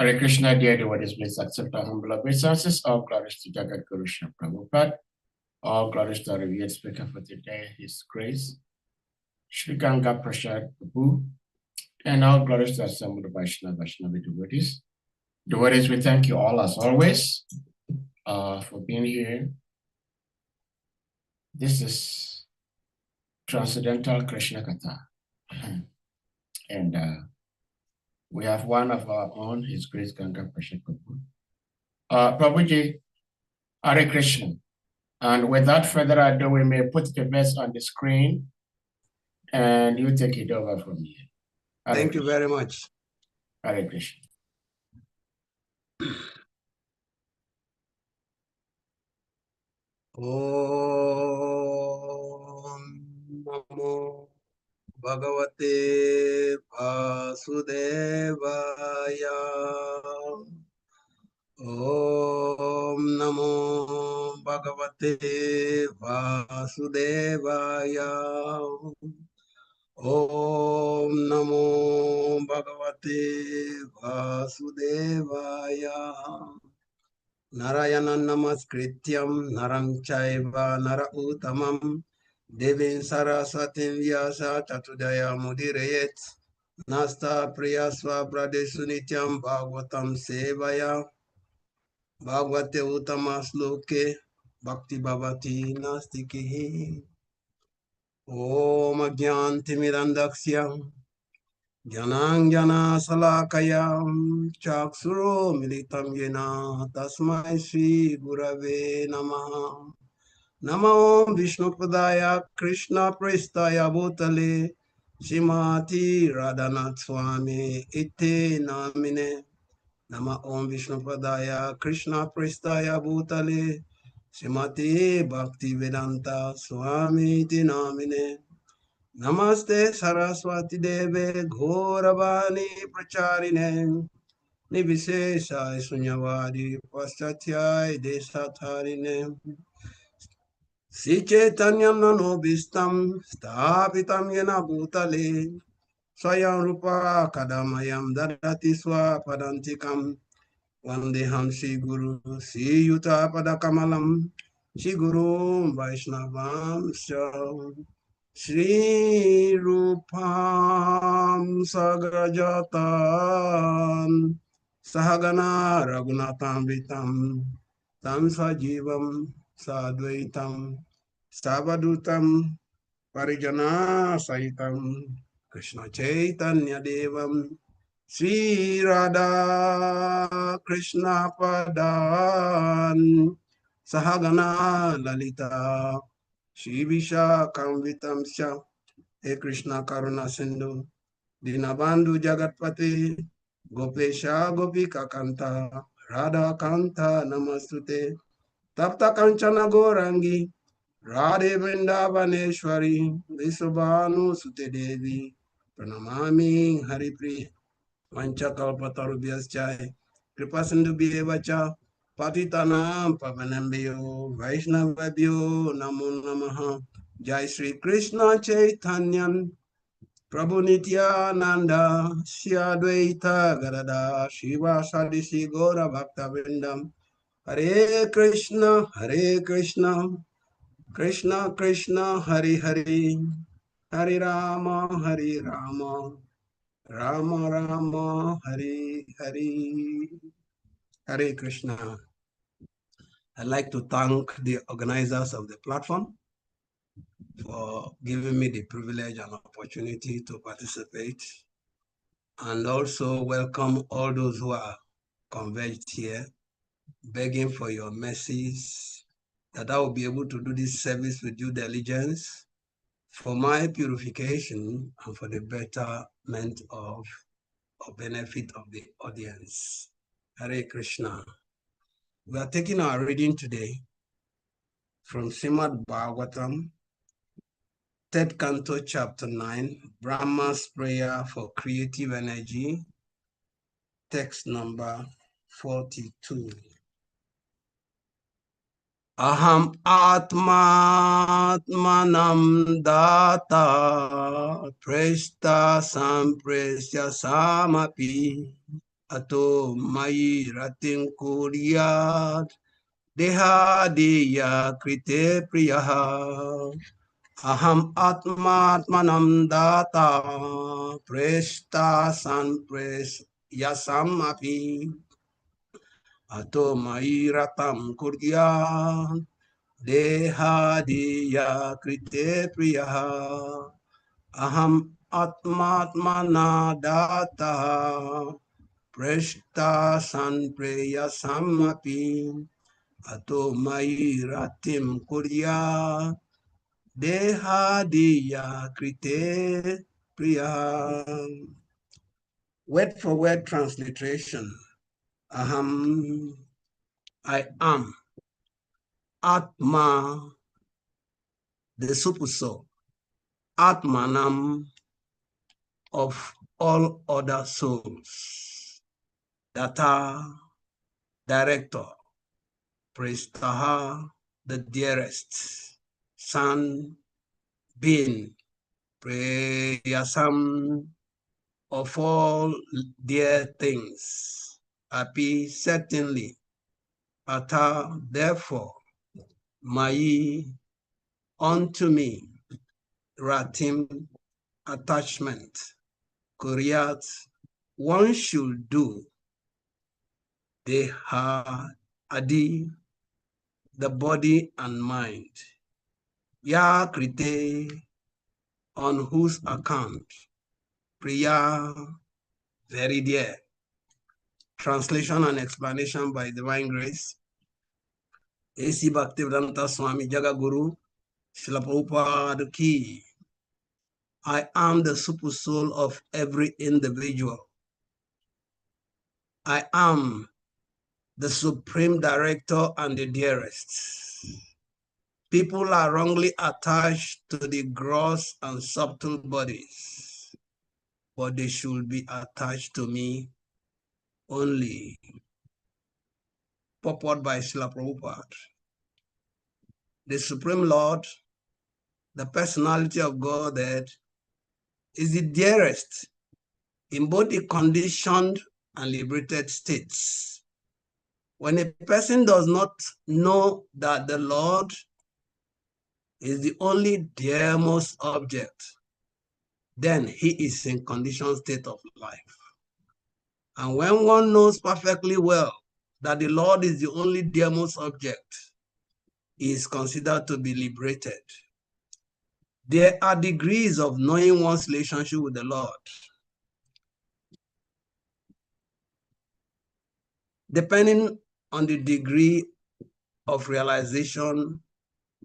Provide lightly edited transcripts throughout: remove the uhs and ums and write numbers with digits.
Hare Krishna, dear devotees, please accept our humble obeisances. All glories to Jagat Guru Srila Prabhupada. All glories to our revered speaker for today, His Grace, Shri Ganga PRASAD PRABHU, and all glories to our assembled Vaishnava devotees. Devotees, we thank you all as always for being here. This is Transcendental Krishna Katha. And we have one of our own, His Grace Ganga PRASAD PRABHU. Prabhuji, Hare Krishna. And without further ado, we may put the verse on the screen and you take it over from here. Thank you very much. Hare Krishna. Om Namo Bhagavate Vasudevaya. Om Namo Bhagavate Vasudevaya. Om Namo Bhagavate Vasudevaya. Narayana Namaskrityam Naram Chaiva Nara Uttamam Devin Saraswatim Vyasa Tatudaya Mudirayet Nasta Priyasva Pradesunityam Bhagavatam Sevaya Bhagavate Uttama Sloke Bhakti Bhavati Nastikihi. Om Agyanti Mirandakshyam Jananjana Salakayam Chaksuro Militam Yena Tasmai Sri Gurave Namaha. Namo Vishnu Padaya Krishna Prestaya Bhutale Shrimati Radhanath Swami Ite Namine. Nama Om Vishnu Padaya Krishna Prestaya Bhutale Shrimati Bhakti Vedanta Swami Ite Namine. Namaste Saraswati Deve Ghoravani Pracharine Nivishesha Sunyavadi Paschatya Desatharine Si Chaitanyam Nanobistam Stapitam Yena Bhutale Swayam Rupa Kadamayam Dadati Swapadantikam Vandeham Shri Guru Sri Yuta Padakamalam Shri Guru Vaishnavam Sham Shri Rupam Sagrajatan Sahagana Raghunatam Vitam Tam Sajivam Sadvaitam Savadutam Parijana Saitam Krishna Chaitanya Devam Sri Radha Krishna Padan Sahagana Lalita Shri Vishakam Vitamsha He Krishna Karuna Sindhu Dinabandhu Jagatpati Gopesha Gopika Kanta Radha Kanta Namastute Tapta Kanchana Gorangi Radhe Vrindavaneshwari Visubhanu Sute Devi Pranamami Haripri Vanchakalpatarubhyascha Kripa Sindhu Bhivacha Patitanam Pavanambhyo Vaishnavabhyo Namo Namaha. Jai Sri Krishna Chaitanya Prabhu Nityananda Shri Advaita Gadada Shiva Sadi Shri Gaura Bhakta Vrindam. Hare Krishna Krishna Krishna Hare Hare Hare Rama Rama Rama Hare Hare. Hare Krishna. I'd like to thank the organizers of the platform for giving me the privilege and opportunity to participate, and also welcome all those who are converged here, begging for your mercies, that I will be able to do this service with due diligence for my purification and for the betterment of or benefit of the audience. Hare Krishna. We are taking our reading today from Srimad Bhagavatam, 3rd Canto, Chapter 9, Brahma's Prayer for Creative Energy, text number 42. Aham Atmanam Data Presta Sampresya Samapi ato mayi ratin kuriyat deha diya krite priyaha aham atmanam data presta san pres yasam api ato mayi ratam kuriyat deha diya krite priyaha aham atmatmana data presta san preya samapi ato mai ratim kurya deha diya krite priya. Word for word transliteration. Aham, I am. Atma, the super soul. Atmanam, of all other souls. Data, director. Prestaha, the dearest. Son, being. Preyasam, of all dear things. Api, certainly. Ata, therefore. Mai, unto me. Ratim, attachment. Kuryat, one should do. Deha, adi, the body and mind. Ya krite, on whose account. Priya, very dear. Translation and explanation by Divine Grace. A.C. Bhaktivedanta Swami Jagaguru, Srila Prabhupada Ki. I am the super soul of every individual. I am the supreme director and the dearest. People are wrongly attached to the gross and subtle bodies, but they should be attached to me only. Purport by Srila Prabhupada. The Supreme Lord, the personality of Godhead, is the dearest in both the conditioned and liberated states. When a person does not know that the Lord is the only dearmost object, then he is in conditioned state of life. And when one knows perfectly well that the Lord is the only dearmost object, he is considered to be liberated. There are degrees of knowing one's relationship with the Lord. Depending on the degree of realization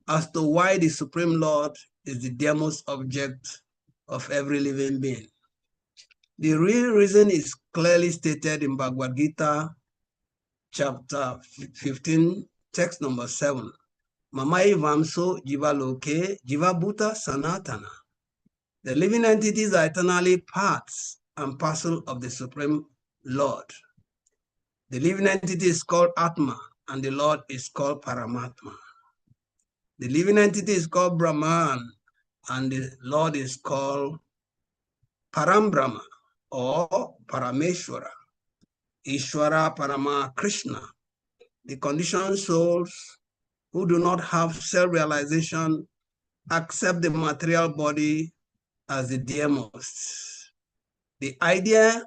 as to why the Supreme Lord is the dearmost object of every living being. The real reason is clearly stated in Bhagavad Gita, chapter 15, text number 7. Mamai Vamso Jiva Loke Jiva Bhuta Sanatana. The living entities are eternally parts and parcel of the Supreme Lord. The living entity is called Atma, and the Lord is called Paramatma. The living entity is called Brahman, and the Lord is called Parambrahma or Parameshwara. Ishwara Parama Krishna. The conditioned souls who do not have self-realization accept the material body as the dearmost. The idea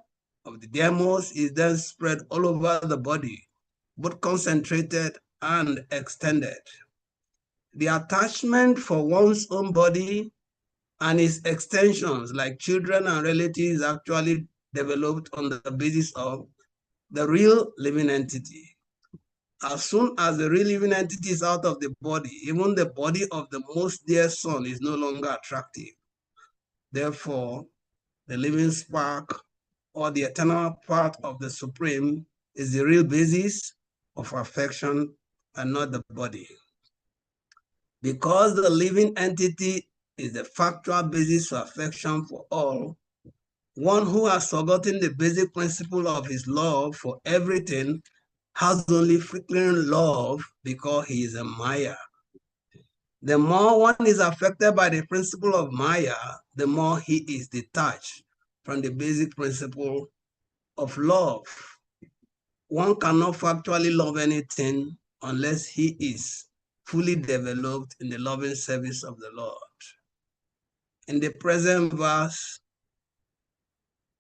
of the dearmost is then spread all over the body, both concentrated and extended. The attachment for one's own body and its extensions, like children and relatives, actually developed on the basis of the real living entity. As soon as the real living entity is out of the body, even the body of the most dear son is no longer attractive. Therefore, the living spark or the eternal part of the Supreme is the real basis of affection and not the body. Because the living entity is the factual basis for affection for all, one who has forgotten the basic principle of his love for everything has only flickering love because he is a Maya. The more one is affected by the principle of Maya, the more he is detached from the basic principle of love. one cannot factually love anything unless he is fully developed in the loving service of the Lord. In the present verse,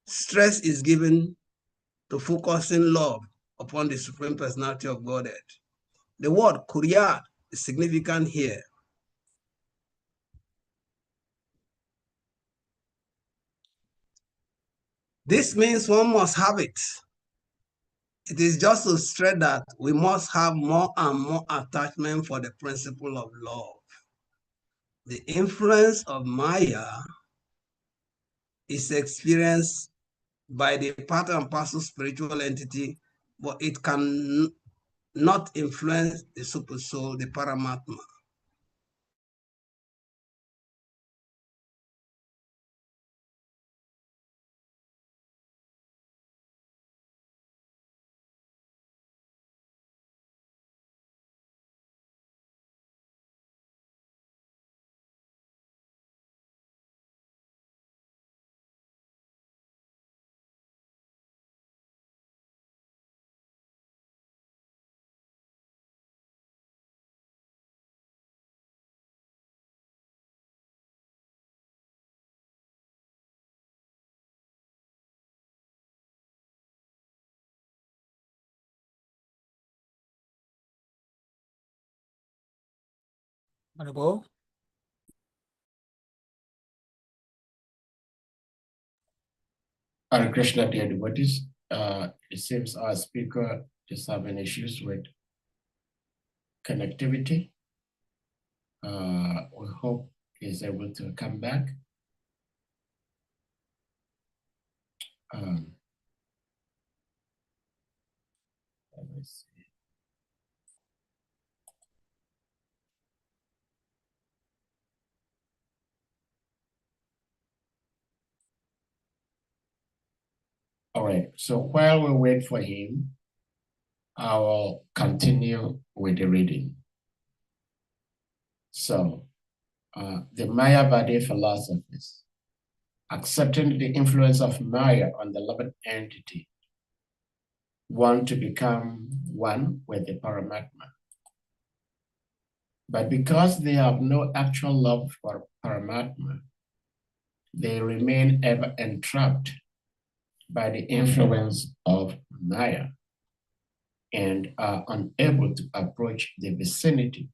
stress is given to focusing love upon the Supreme Personality of Godhead. The word kuryat is significant here. This means one must have it. It is just to stress that we must have more and more attachment for the principle of love. The influence of Maya is experienced by the part and parcel spiritual entity, but it can not influence the super soul, the Paramatma. PRABHU. Hare Krishna, dear devotees. It seems our speaker is having issues with connectivity. We hope he's able to come back. Let me see. All right, so while we wait for him, I will continue with the reading. So, the Mayavadi philosophies, accepting the influence of Maya on the loving entity, want to become one with the Paramatma. But because they have no actual love for Paramatma, they remain ever entrapped by the influence of Maya and are unable to approach the vicinity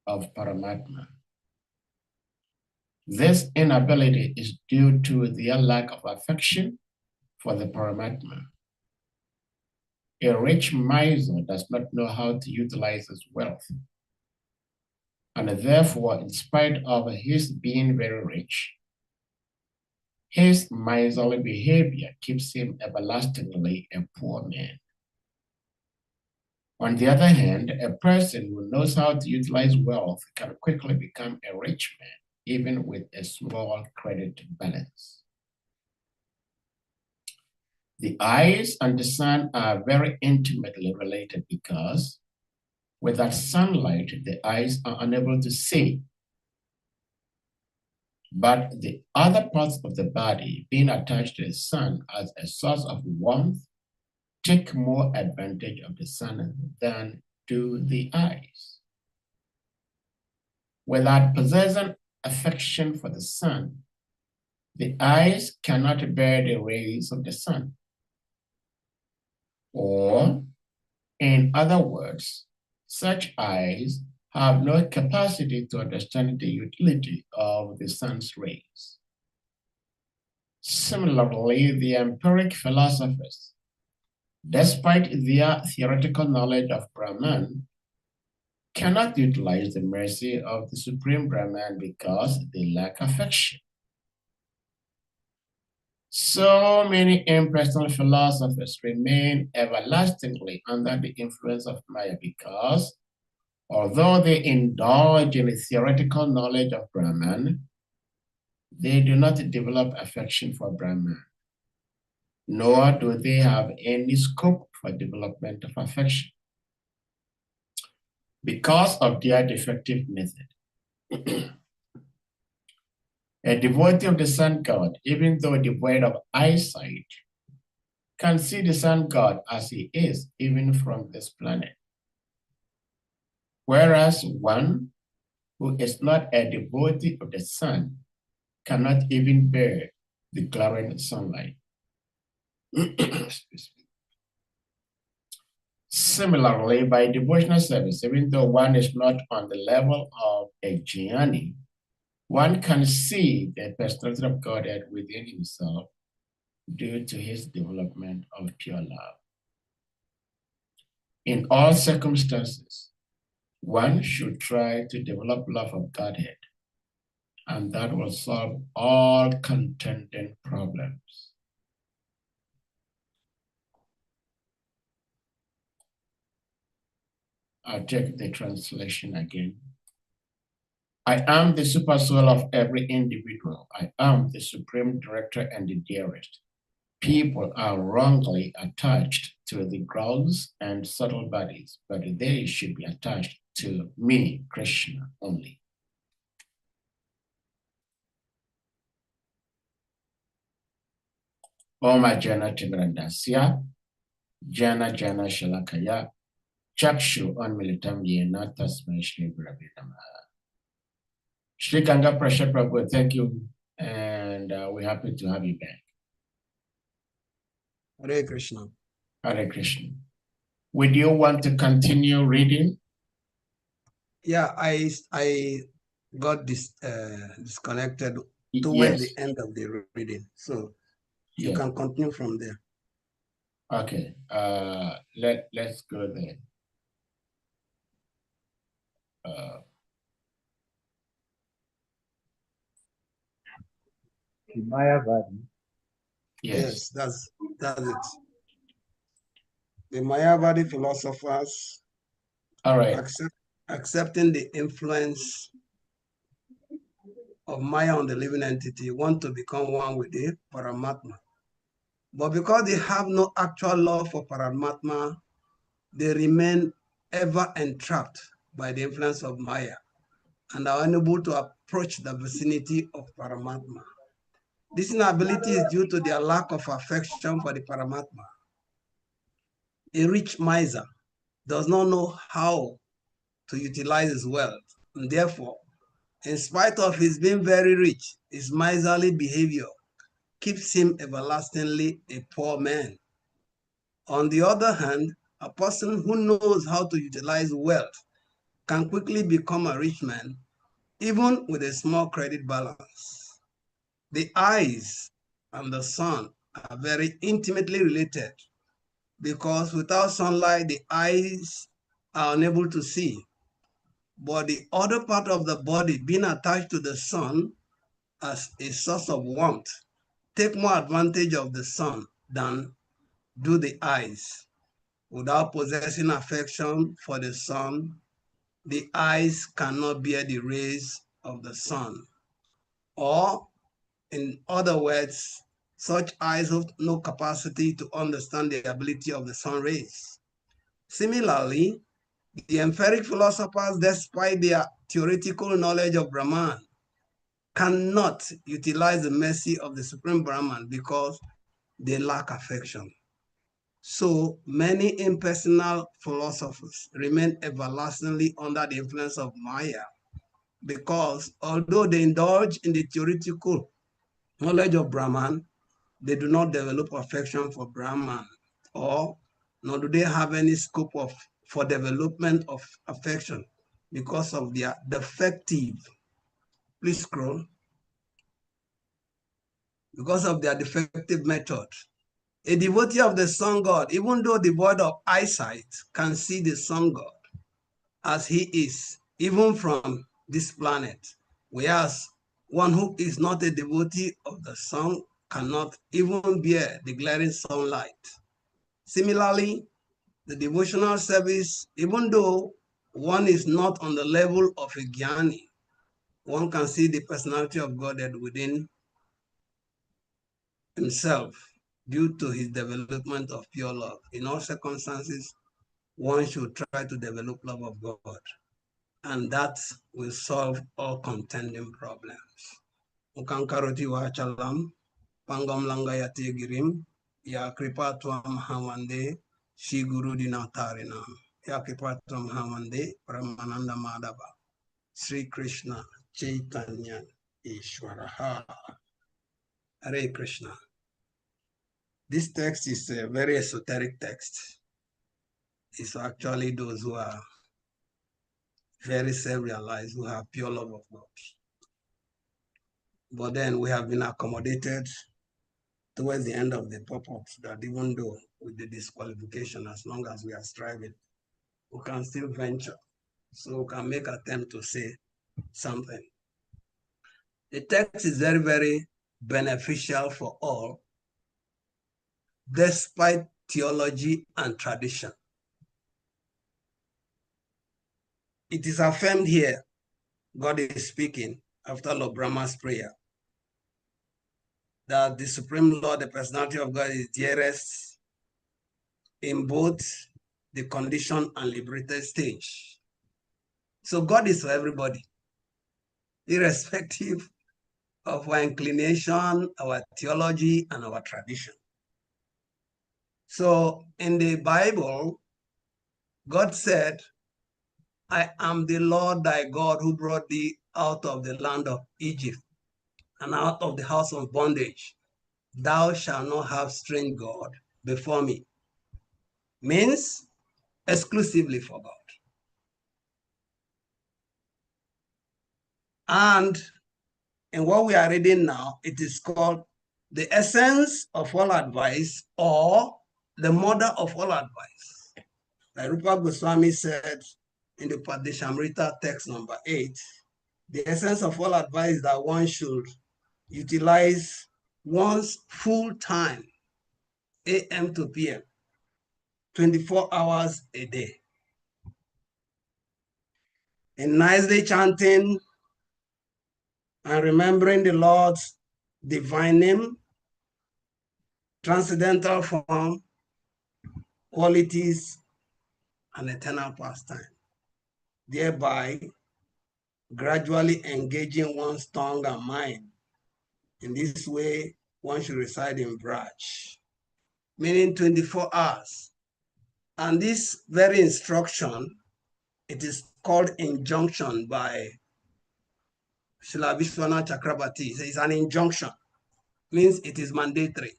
of Paramatma. This inability is due to their lack of affection for the Paramatma. A rich miser does not know how to utilize his wealth, and therefore, in spite of his being very rich, his miserly behavior keeps him everlastingly a poor man. On the other hand, a person who knows how to utilize wealth can quickly become a rich man, even with a small credit balance. The eyes and the sun are very intimately related because without sunlight, the eyes are unable to see. But the other parts of the body, being attached to the sun as a source of warmth, take more advantage of the sun than do the eyes. Without possessing affection for the sun, the eyes cannot bear the rays of the sun. Or, in other words, such eyes have no capacity to understand the utility of the sun's rays. Similarly, the empiric philosophers, despite their theoretical knowledge of Brahman, cannot utilize the mercy of the Supreme Brahman because they lack affection. So many impersonal philosophers remain everlastingly under the influence of Maya because, although they indulge in a theoretical knowledge of Brahman, they do not develop affection for Brahman, nor do they have any scope for development of affection because of their defective method. A devotee of the sun god, even though devoid of eyesight, can see the sun god as he is, even from this planet. Whereas one who is not a devotee of the sun cannot even bear the glaring sunlight. Similarly, by devotional service, even though one is not on the level of a jnani, one can see the personality of Godhead within himself due to his development of pure love. In all circumstances, one should try to develop love of Godhead, and that will solve all contending problems. I'll take the translation again. I am the super soul of every individual. I am the supreme director and the dearest. People are wrongly attached to the gross and subtle bodies, but they should be attached to me, Krishna, only. Oma Jana Tigrandasya, Jana Jana Shalakaya, Chakshu Unmilitam Yena Tasmai Shri Gurabhinamaha. Shri Ganga Prasad Prabhu, thank you, and we're happy to have you back. Hare Krishna. Hare Krishna. Would you want to continue reading? Yeah, I got disconnected towards the end of the reading, so you can continue from there. Okay, let's go there. Mayavadi. Yes, that's it. The Mayavadi philosophers, all right, accepting the influence of Maya on the living entity, want to become one with the Paramatma. But because they have no actual love for Paramatma, they remain ever entrapped by the influence of Maya and are unable to approach the vicinity of Paramatma. This inability is due to their lack of affection for the Paramatma. A rich miser does not know how to utilize his wealth, and therefore, in spite of his being very rich, his miserly behavior keeps him everlastingly a poor man. On the other hand, a person who knows how to utilize wealth can quickly become a rich man, even with a small credit balance. The eyes and the sun are very intimately related because without sunlight, the eyes are unable to see. But the other part of the body being attached to the sun as a source of warmth take more advantage of the sun than do the eyes. Without possessing affection for the sun, the eyes cannot bear the rays of the sun. Or, in other words, such eyes have no capacity to understand the ability of the sun rays. Similarly, the empiric philosophers, despite their theoretical knowledge of Brahman, cannot utilize the mercy of the Supreme Brahman because they lack affection. So many impersonal philosophers remain everlastingly under the influence of Maya because although they indulge in the theoretical knowledge of Brahman, they do not develop affection for Brahman, or nor do they have any scope for development of affection because of their defective, please scroll, because of their defective method. A devotee of the sun god, even though devoid of eyesight, can see the sun god as he is, even from this planet, whereas one who is not a devotee of the sun cannot even bear the glaring sunlight. Similarly, the devotional service, even though one is not on the level of a jnani, one can see the personality of Godhead within himself due to his development of pure love. In all circumstances, one should try to develop love of God, and that will solve all contending problems. Ukankaroti wa chalam, pangam langayati girim, Ya Kripatwam Hamande, Shi Guru Dinatarina, Ya Kripatwam Hamande, Brahmananda Madhava, Sri Krishna, Chaitanya, Ishwaraha. Hare Krishna. This text is a very esoteric text. It's actually those who are very self-realized, who have pure love of God. But then we have been accommodated towards the end of the purport that even though with the disqualification, as long as we are striving, we can still venture. So we can make attempt to say something. The text is very, very beneficial for all, despite theology and tradition. It is affirmed here, God is speaking after Lord Brahma's prayer, that the Supreme Lord, the personality of God, is dearest in both the conditioned and liberated stage. So God is for everybody, irrespective of our inclination, our theology, and our tradition. So in the Bible, God said, I am the Lord thy God who brought thee out of the land of Egypt and out of the house of bondage. Thou shalt not have strange God before me. Means exclusively for God. And in what we are reading now, it is called the essence of all advice or the mother of all advice. Like Rupa Goswami said in the Padeshamrita text number 8, the essence of all advice is that one should utilize one's full time, AM to PM, 24 hours a day, in nicely chanting and remembering the Lord's divine name, transcendental form, qualities, and eternal pastime, thereby gradually engaging one's tongue and mind. In this way, one should reside in Braj, meaning 24 hours. And this very instruction, it is called injunction by Srila Vishwanath Chakrabarti. It's an injunction, means it is mandatory.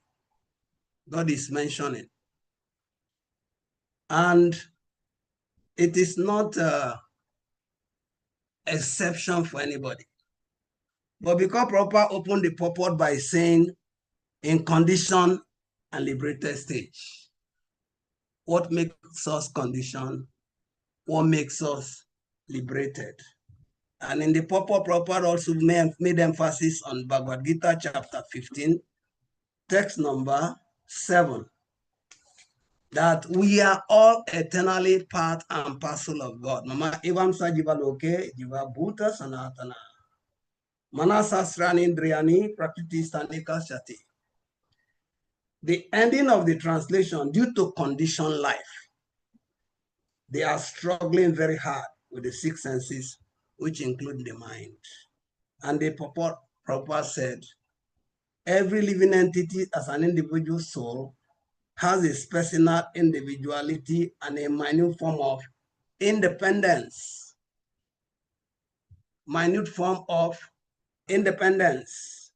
God is mentioning. And it is not an exception for anybody. But because Prabhupada opened the purport by saying, in condition and liberated stage, what makes us conditioned? What makes us liberated? And in the purport, Prabhupada also made emphasis on Bhagavad Gita chapter 15, text number 7, that we are all eternally part and parcel of God. Mama Evam Sajiva Loke, Jiva Bhuta Sanatana. Manasasrani Indriyani Prakriti Stanika Shati. The ending of the translation, due to conditioned life, they are struggling very hard with the six senses, which include the mind. And the Prabhupada said, every living entity as an individual soul has its personal individuality and a minute form of independence. Minute form of independence.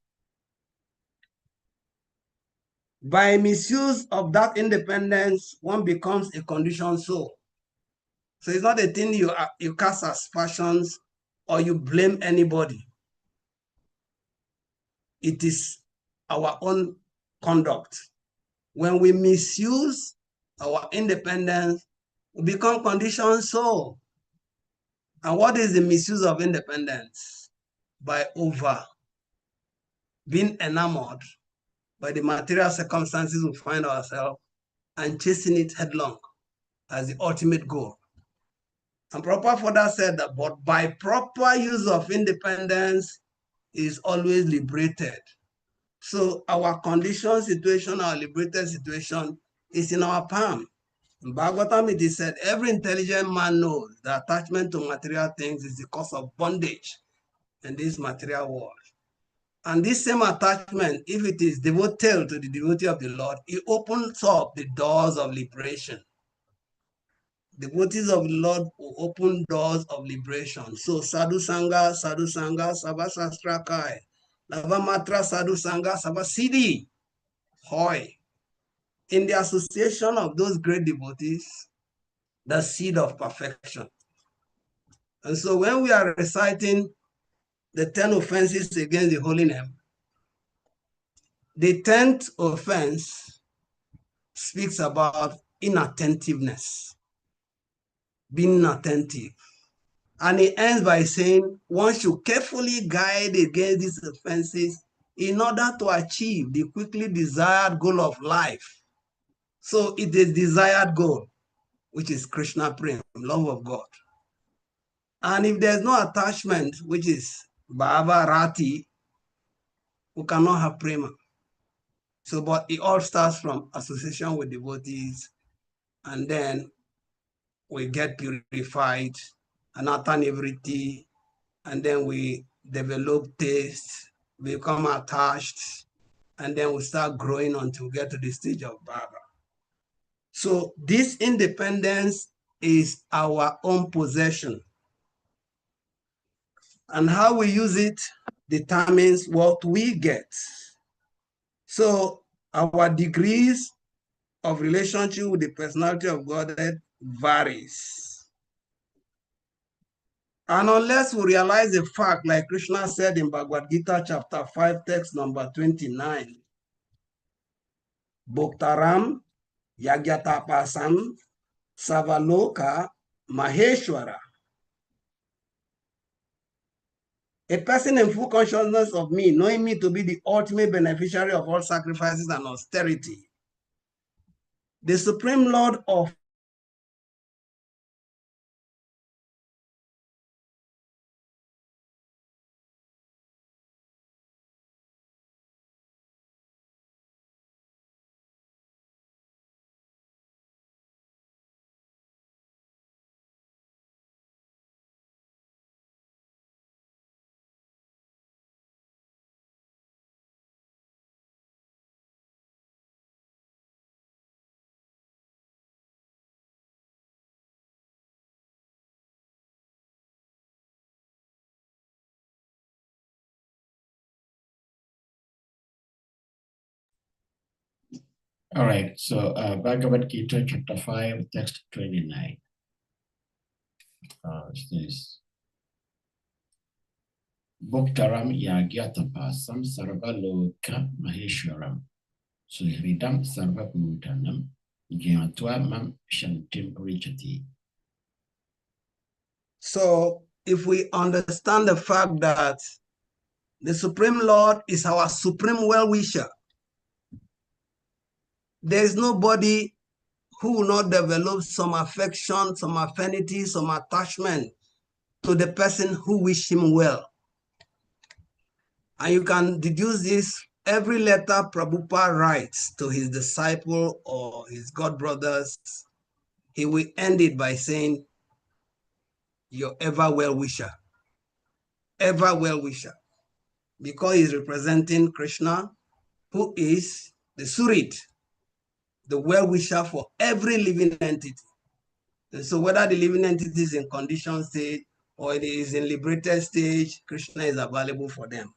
By misuse of that independence, one becomes a conditioned soul. So it's not a thing you cast aspersions or you blame anybody. It is our own conduct. When we misuse our independence, we become conditioned soul. And what is the misuse of independence? By being enamored by the material circumstances we find ourselves and chasing it headlong as the ultimate goal. And Prabhupada further said that, but by proper use of independence is always liberated. So our conditioned situation, our liberated situation is in our palm. In Bhagavatam, it is said, every intelligent man knows that attachment to material things is the cause of bondage in this material world. And this same attachment, if it is devoted to the devotee of the Lord, it opens up the doors of liberation. Devotees of the Lord will open doors of liberation. So Sadhu Sangha, Sabha Sastra Kai, Lavamatra Sadhu Sangha, Sabha Siddhi, Hoy. In the association of those great devotees, the seed of perfection. And so when we are reciting the 10 offenses against the holy name, the 10th offense speaks about inattentiveness, being inattentive. And it ends by saying one should carefully guide against these offenses in order to achieve the quickly desired goal of life. So it is desired goal, which is Krishna Prem, love of God. And if there's no attachment, which is Bhava Rati, we cannot have prema. So, but it all starts from association with devotees, and then we get purified, anatta-nivriti, and then we develop taste, become attached, and then we start growing until we get to the stage of Bhava. So this independence is our own possession. And how we use it determines what we get. So our degrees of relationship with the personality of Godhead varies. And unless we realize the fact, like Krishna said in Bhagavad Gita chapter 5, text number 29, Bhoktaram Yagyatapasam Savaloka Maheshwara. A person in full consciousness of me, knowing me to be the ultimate beneficiary of all sacrifices and austerity, the Supreme Lord of All right, so Bhagavad Gita chapter 5, text 29. This Bhoktaram Yagyatapasam Sarvaloka Maheshwaram Suhridam Sarvabhutanam Jnatva Mam Shantim Richati. So if we understand the fact that the Supreme Lord is our supreme well-wisher, there is nobody who will not develop some affection, some affinity, some attachment to the person who wish him well. And you can deduce this, every letter Prabhupada writes to his disciple or his god brothers, he will end it by saying, your ever well-wisher, ever well-wisher, because he's representing Krishna, who is the Surit, the well-wisher for every living entity. And so whether the living entity is in conditioned state or it is in liberated stage, Krishna is available for them.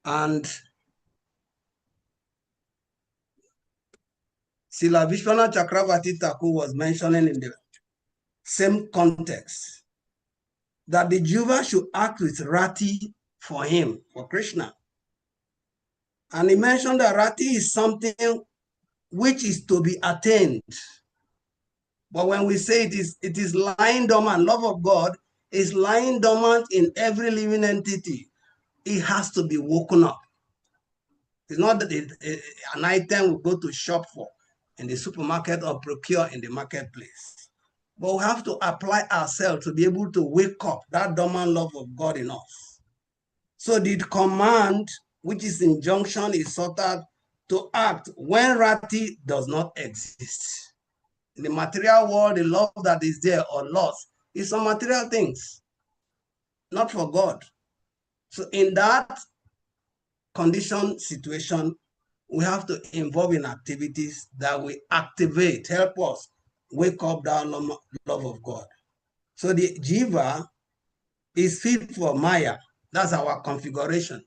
And Srila Vishwanath Chakravarti Thakur was mentioning in the same context that the Jiva should act with Rati for him, for Krishna. And he mentioned that Rati is something which is to be attained. But when we say it is lying dormant, love of God is lying dormant in every living entity. It has to be woken up. It's not that an item we go to shop for in the supermarket or procure in the marketplace. But we have to apply ourselves to be able to wake up that dormant love of God in us. So the command, which is injunction, is sought out to act when Rati does not exist. In the material world, the love that is there or lost is some material things, not for God. So in that, condition situation, we have to involve in activities that will activate, help us wake up that love of God. So the jiva is fit for Maya. That's our configuration.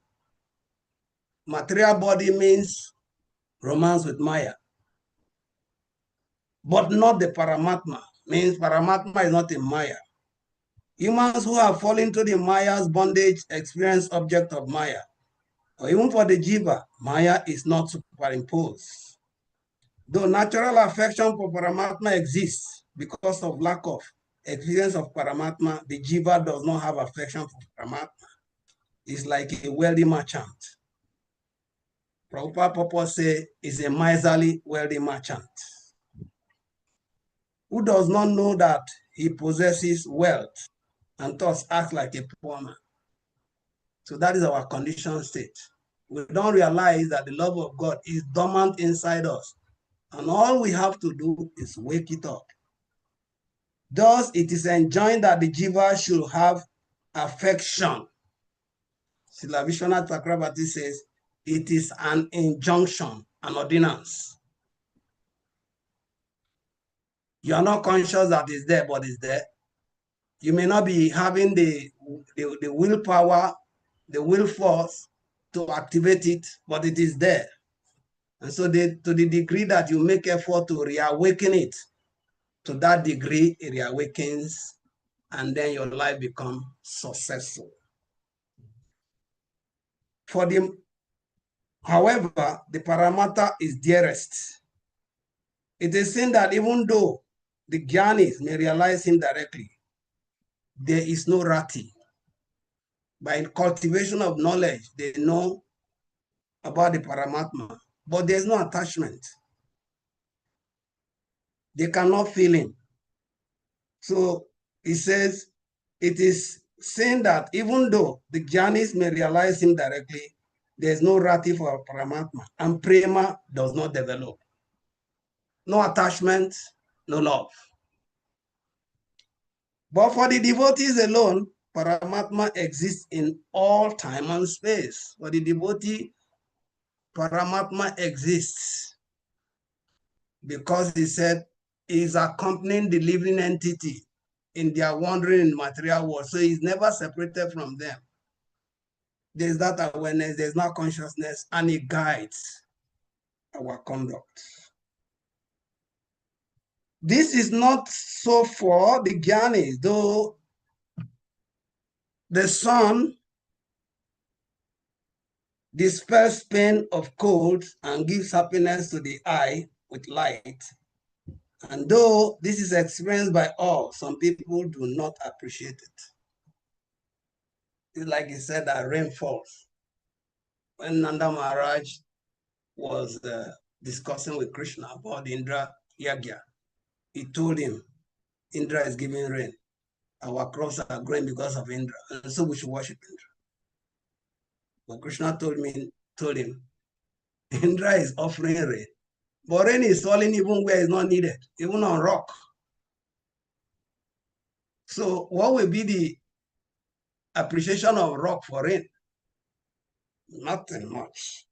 Material body means romance with Maya, but not the Paramatma. Means Paramatma is not in Maya. Humans who have fallen into the Maya's bondage experience object of Maya. Or even for the jiva, Maya is not superimposed. Though natural affection for Paramatma exists, because of lack of experience of Paramatma, the jiva does not have affection for Paramatma. It's like a wealthy merchant. Prabhupada purpose say is a miserly wealthy merchant who does not know that he possesses wealth and thus acts like a poor man. So that is our conditioned state. We don't realize that the love of God is dormant inside us, and all we have to do is wake it up. Thus, it is enjoined that the jiva should have affection. Srila Vishwanath Chakravarti says it is an injunction, an ordinance. You are not conscious that it's there, but it's there. You may not be having the willpower, the will force to activate it, but it is there. And so to the degree that you make effort to reawaken it, to that degree it reawakens, and then your life becomes successful. However, the Paramata is dearest. It is seen that even though the Gyanis may realize him directly, there is no rati. By cultivation of knowledge, they know about the Paramatma, but there's no attachment. They cannot feel him. So he says, it is saying that even though the Gyanis may realize him directly, there's no rati for Paramatma, and prema does not develop. No attachment, no love. But for the devotees alone, Paramatma exists in all time and space. For the devotee, Paramatma exists because he said he is accompanying the living entity in their wandering in the material world. So he's never separated from them. There's that awareness, there's not consciousness, and it guides our conduct. This is not so for the Gyanis, though the sun dispels pain of cold and gives happiness to the eye with light. And though this is experienced by all, some people do not appreciate it. It's like he said that rain falls. When Nanda Maharaj was discussing with Krishna about Indra Yagya, he told him, Indra is giving rain. Our crops are growing because of Indra, and so we should worship Indra. But Krishna told him, Indra is offering rain, but rain is falling even where it's not needed, even on rock. So what will be the appreciation of rock for rain? Nothing much.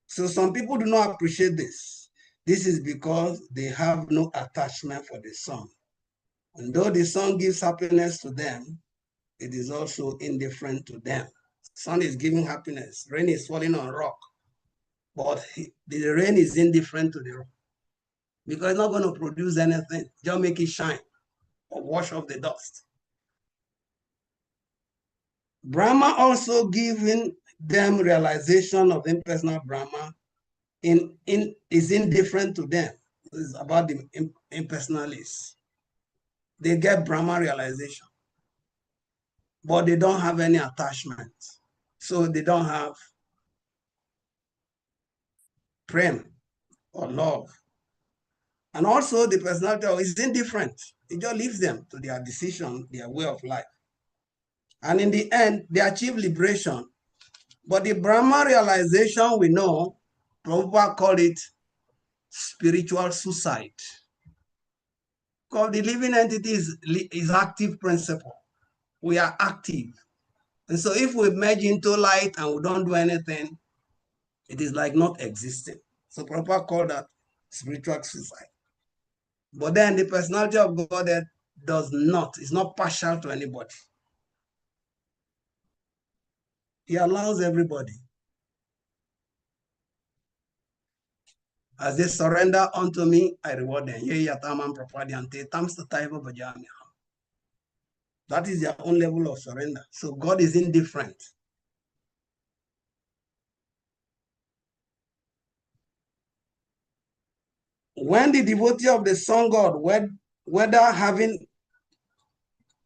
So some people do not appreciate this. This is because they have no attachment for the sun. And though the sun gives happiness to them, it is also indifferent to them. Sun is giving happiness. Rain is falling on rock. But the rain is indifferent to the rock because it's not going to produce anything. Just make it shine or wash off the dust. Brahma also giving them realization of impersonal Brahma is indifferent to them. It's about the impersonalists. They get Brahma realization, but they don't have any attachment. So they don't have prem or love. And also the personality is indifferent. It just leaves them to their decision, their way of life. And in the end, they achieve liberation. But the Brahma realization we know, Prabhupada called it spiritual suicide. Because the living entity is active principle. We are active. And so if we merge into light and we don't do anything, it is like not existing. So Prabhupada called that spiritual suicide. But then the personality of God that does not, is not partial to anybody. He allows everybody. As they surrender unto me, I reward them. That is their own level of surrender. So God is indifferent. When the devotee of the sun god, whether having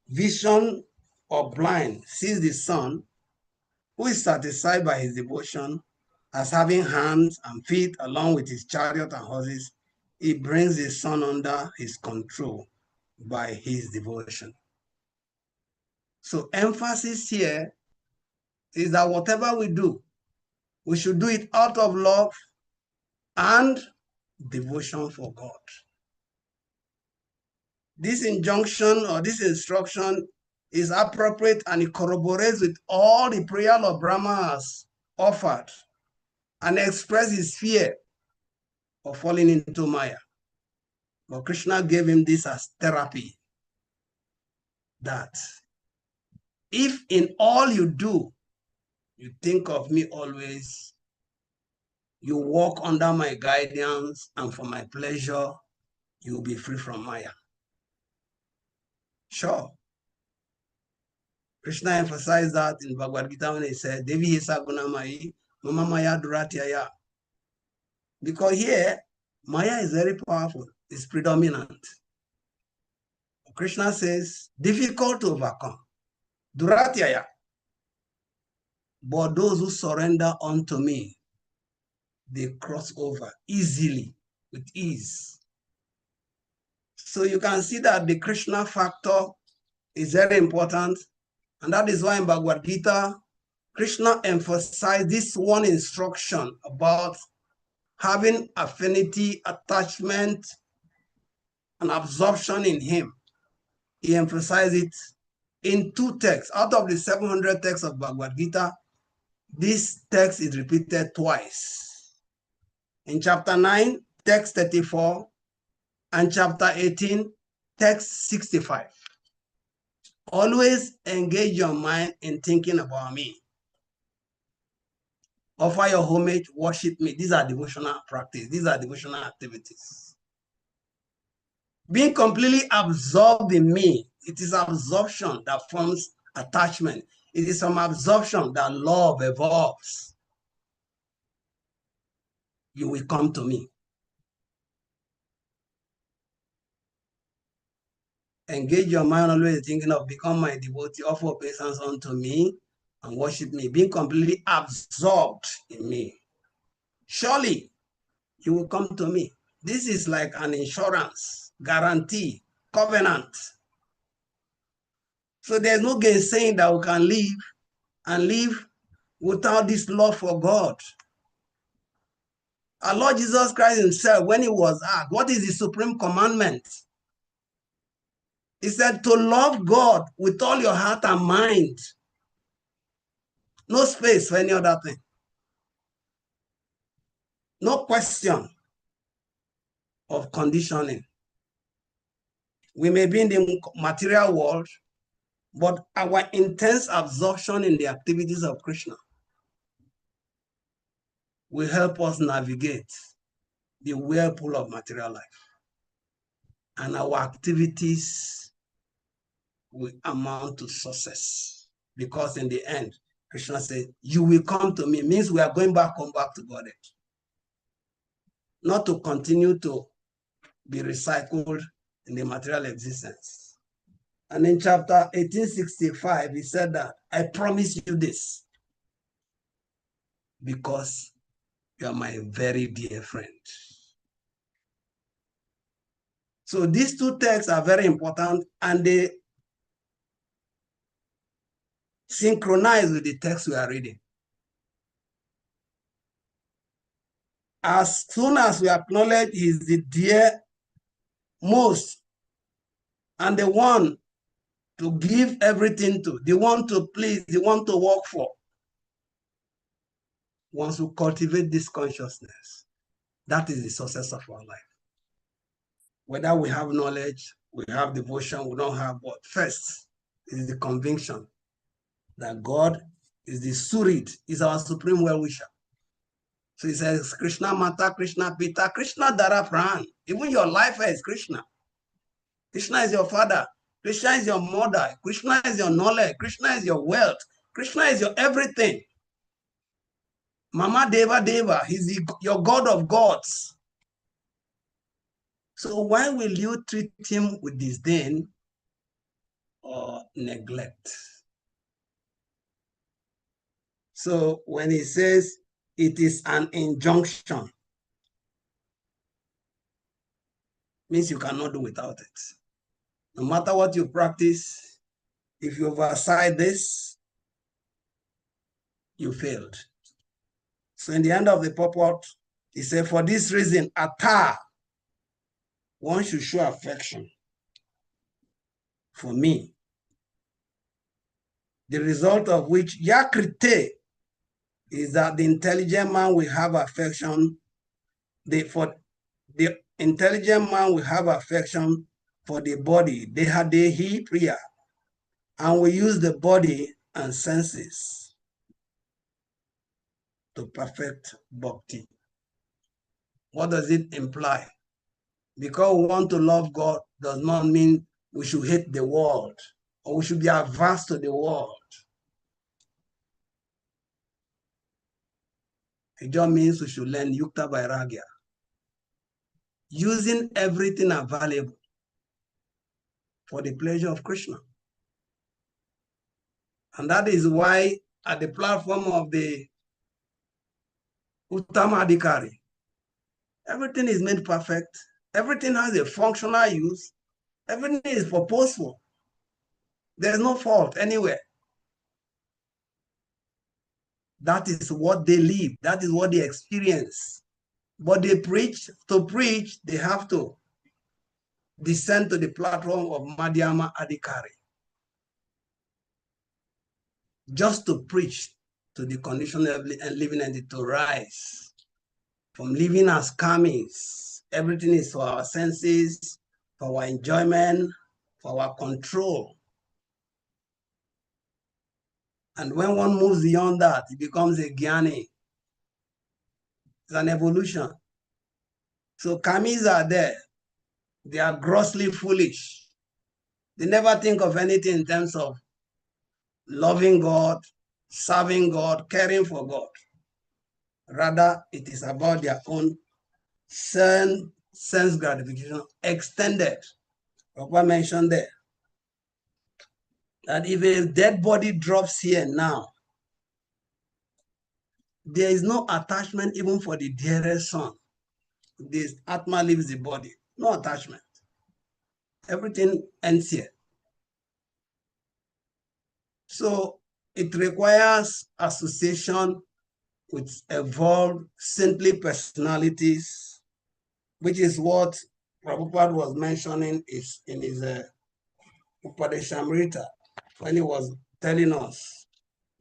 vision or blind, sees the sun, who is satisfied by his devotion, as having hands and feet along with his chariot and horses, he brings the sun under his control by his devotion. So emphasis here is that whatever we do, we should do it out of love and devotion for God. This injunction or this instruction is appropriate and it corroborates with all the prayer Lord Brahma has offered and expressed his fear of falling into Maya. But Krishna gave him this as therapy, that if in all you do, you think of me always, you walk under my guidance, and for my pleasure, you will be free from Maya. Sure. Krishna emphasized that in Bhagavad Gita when he said, Devi Hisa Gunamai, Mama Maya Duratyaya. Because here, Maya is very powerful, it's predominant. Krishna says, difficult to overcome. Duratyaya. But those who surrender unto me, they cross over easily, with ease. So you can see that the Krishna factor is very important. And that is why in Bhagavad Gita, Krishna emphasized this one instruction about having affinity, attachment, and absorption in him. He emphasized it in 2 texts. Out of the 700 texts of Bhagavad Gita, this text is repeated twice. In chapter 9, text 34, and chapter 18, text 65. Always engage your mind in thinking about me. Offer your homage, worship me. These are devotional practice. These are devotional activities. Being completely absorbed in me, it is absorption that forms attachment. It is from absorption that love evolves. You will come to me. Engage your mind always thinking of become my devotee, offer obeisance unto me, and worship me, being completely absorbed in me. Surely you will come to me. This is like an insurance, guarantee, covenant. So there's no gainsaying that we can live and live without this love for God. Our Lord Jesus Christ himself, when he was asked, what is the supreme commandment? He said to love God with all your heart and mind. No space for any other thing. No question of conditioning. We may be in the material world, but our intense absorption in the activities of Krishna will help us navigate the whirlpool of material life. And our activities will amount to success. Because in the end, Krishna said, you will come to me, means we are going back, come back to Godhead. Not to continue to be recycled in the material existence. And in chapter 1865, he said that, I promise you this, because you are my very dear friend. So these 2 texts are very important, and they synchronize with the text we are reading. As soon as we acknowledge he is the dear most and the one to give everything to, the one to please, the one to work for. Once we cultivate this consciousness, that is the success of our life. Whether we have knowledge, we have devotion, we don't have, but first is the conviction that God is the Surit, is our supreme well-wisher. So he says, Krishna Mata, Krishna Pita, Krishna Dara Pran. Even your life is Krishna. Krishna is your father. Krishna is your mother. Krishna is your knowledge. Krishna is your wealth. Krishna is your everything. Mama Deva Deva, he's your God of gods. So why will you treat him with disdain or neglect? So when he says it is an injunction, means you cannot do without it. No matter what you practice, if you oversight this, you failed. So in the end of the purport, he said, for this reason, Ata, one should show affection for me. The result of which, Yakrite, is that the intelligent man will have affection. For the intelligent man will have affection for the body, Dehadehi Priya, and we use the body and senses to perfect bhakti. What does it imply? Because we want to love God does not mean we should hate the world or we should be averse to the world. It just means we should learn Yukta Vairagya, using everything available for the pleasure of Krishna. And that is why at the platform of the Uttamadhikari, everything is made perfect. Everything has a functional use. Everything is purposeful. There's no fault anywhere. That is what they live. That is what they experience. But they preach. To preach, they have to descend to the platform of Madhyama Adhikari, just to preach to the condition of living entity, to rise from living as karmis. Everything is for our senses, for our enjoyment, for our control. And when one moves beyond that, it becomes a jnani. It's an evolution. So karmis are there. They are grossly foolish. They never think of anything in terms of loving God, serving God, caring for God. Rather, it is about their own sense gratification extended. Papa mentioned there that if a dead body drops here now, there is no attachment even for the dearest son. This Atma leaves the body, no attachment. Everything ends here. So it requires association with evolved saintly personalities, which is what Prabhupada was mentioning in his Upadeshamrita, when he was telling us,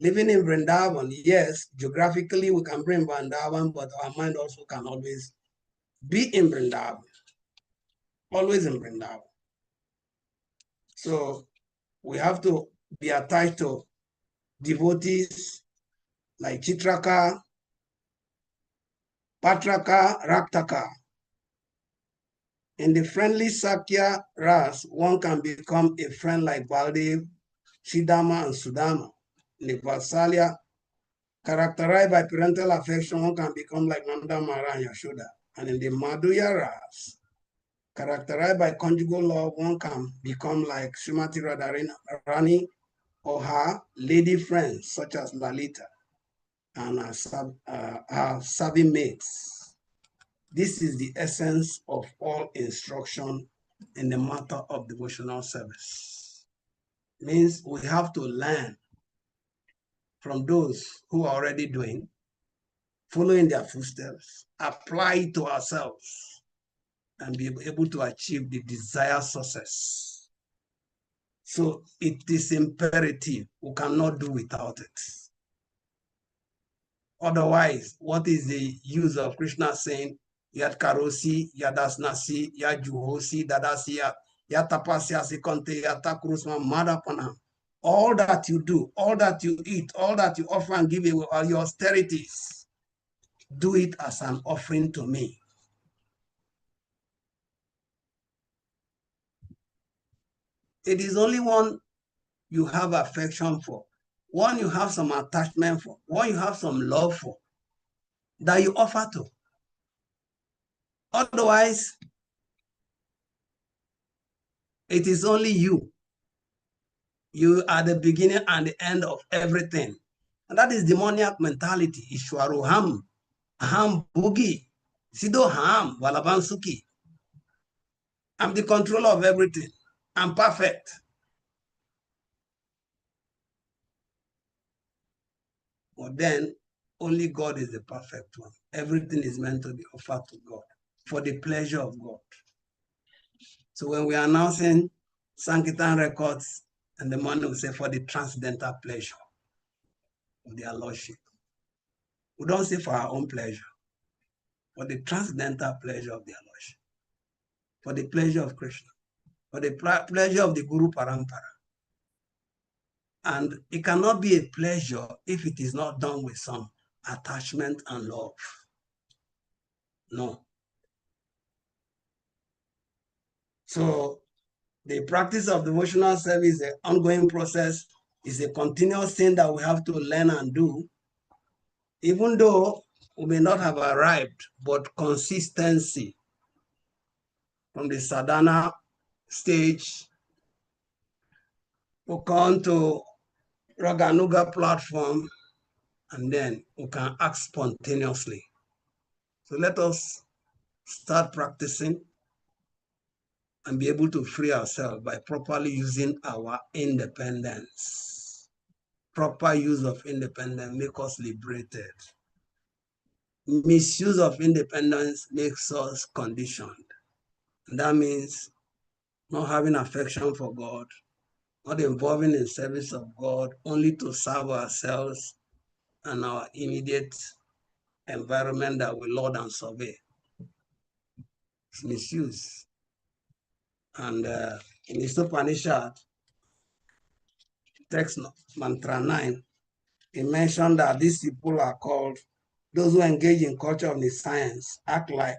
living in Vrindavan, yes, geographically we can bring Vrindavan, but our mind also can always be in Vrindavan, always in Vrindavan. So we have to be attached to devotees like Chitraka, Patraka, Raktaka. In the friendly Sakya Ras, one can become a friend like Baldev, Shidama, and Sudama. In the Vatsalya, characterized by parental affection, one can become like Nanda Mara and Yashoda. And in the Madhurya Ras, characterized by conjugal love, one can become like Srimati Radharani or her lady friends, such as Lalita and her serving mates. This is the essence of all instruction in the matter of devotional service. It means we have to learn from those who are already doing, following their footsteps, apply it to ourselves, and be able to achieve the desired success. So it is imperative. We cannot do without it. Otherwise, what is the use of Krishna saying, Yat karosi, yadasnasi, yajuhosi, dadasi, yatapasya sikonte, yatakrusma madapana. All that you do, all that you eat, all that you offer and give away, all your austerities, do it as an offering to me. It is only one you have affection for, one you have some attachment for, one you have some love for, that you offer to. Otherwise, it is only you. You are the beginning and the end of everything. And that is demoniac mentality. Ishwaruham, Aham Bugi, Sidoham, Walabansuki. I'm the controller of everything. I'm perfect. But then only God is the perfect one. Everything is meant to be offered to God for the pleasure of God. So when we are announcing Sankirtan records, and the money will say for the transcendental pleasure of their Lordship. We don't say for our own pleasure, for the transcendental pleasure of their Lordship, for the pleasure of Krishna, for the pleasure of the Guru Parampara. And it cannot be a pleasure if it is not done with some attachment and love. No. So the practice of devotional service is an ongoing process. It's a continuous thing that we have to learn and do, even though we may not have arrived, but consistency from the sadhana stage, we come to Raganuga platform, and then we can act spontaneously. So let us start practicing and be able to free ourselves by properly using our independence. Proper use of independence makes us liberated. Misuse of independence makes us conditioned. And that means not having affection for God, not involving in service of God, only to serve ourselves and our immediate environment that we lord and survey. It's misuse. And in the Upanishad, text mantra 9, it mentioned that these people are called those who engage in culture of the science, act like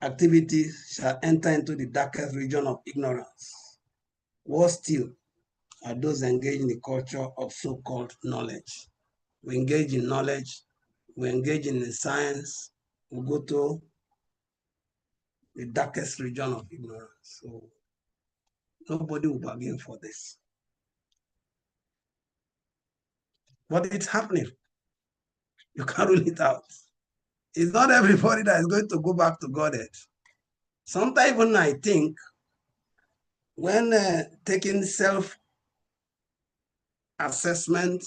activities shall enter into the darkest region of ignorance. Worse still are those engaged in the culture of so-called knowledge. We engage in knowledge, we engage in the science, we go to the darkest region of ignorance. So nobody will bargain for this. But it's happening. You can't rule it out. It's not everybody that is going to go back to Godhead. Sometimes even I think when taking self-assessment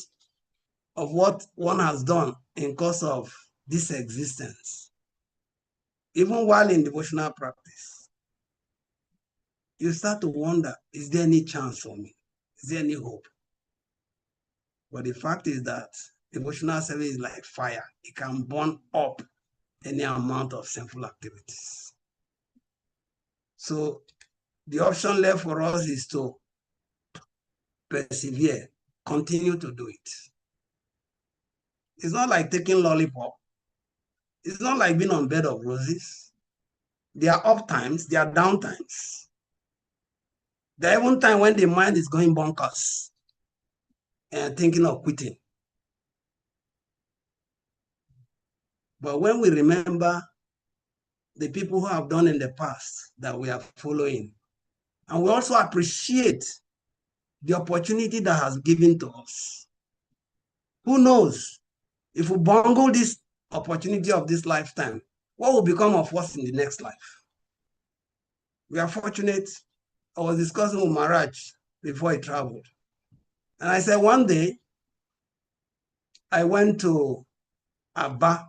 of what one has done in course of this existence, even while in devotional practice, you start to wonder, is there any chance for me? Is there any hope? But the fact is that devotional service is like fire. It can burn up any amount of sinful activities. So the option left for us is to persevere, continue to do it. It's not like taking lollipop. It's not like being on bed of roses. There are up times, there are down times. There are even times when the mind is going bonkers and thinking of quitting. But when we remember the people who have done in the past that we are following, and we also appreciate the opportunity that has given to us. Who knows, if we bungle this opportunity of this lifetime, what will become of us in the next life? We are fortunate. I was discussing with Maharaj before he traveled. And I said, one day, I went to Aba,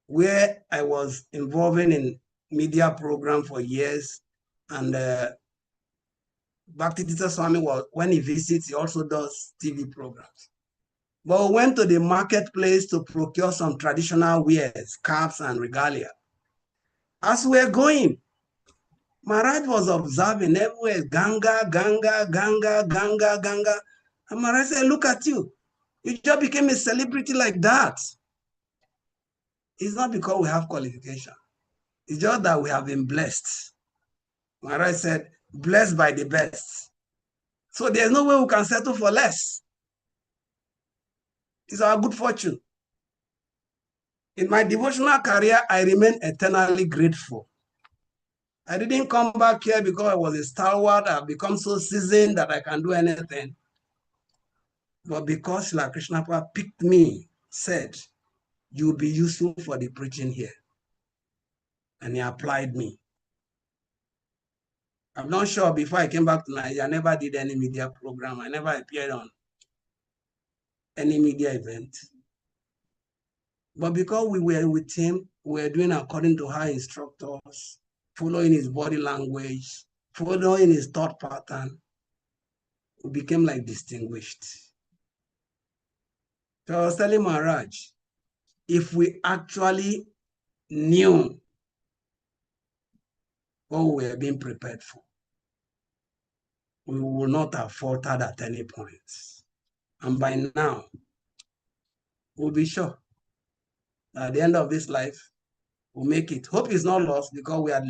where I was involving in media program for years, and Bhakti Swami, when he visits, he also does TV programs. But we went to the marketplace to procure some traditional wares, caps and regalia. As we were going, Maharaj was observing everywhere, Ganga, Ganga, Ganga, Ganga, Ganga. And Maharaj said, look at you. You just became a celebrity like that. It's not because we have qualification. It's just that we have been blessed. Maharaj said, blessed by the best. So there's no way we can settle for less. It's our good fortune. In my devotional career, I remain eternally grateful. I didn't come back here because I was a stalwart. I've become so seasoned that I can do anything. But because Srila Krishna Prabhupada picked me, said, you'll be useful for the preaching here. And he applied me. I'm not sure before I came back to Nigeria, I never did any media program. I never appeared on any media event. But because we were with him, we were doing according to our instructors, following his body language, following his thought pattern, we became like distinguished. So I was telling Maharaj, if we actually knew what we were being prepared for, we would not have faltered at any point. And by now, we'll be sure that at the end of this life, we'll make it. Hope is not lost because we are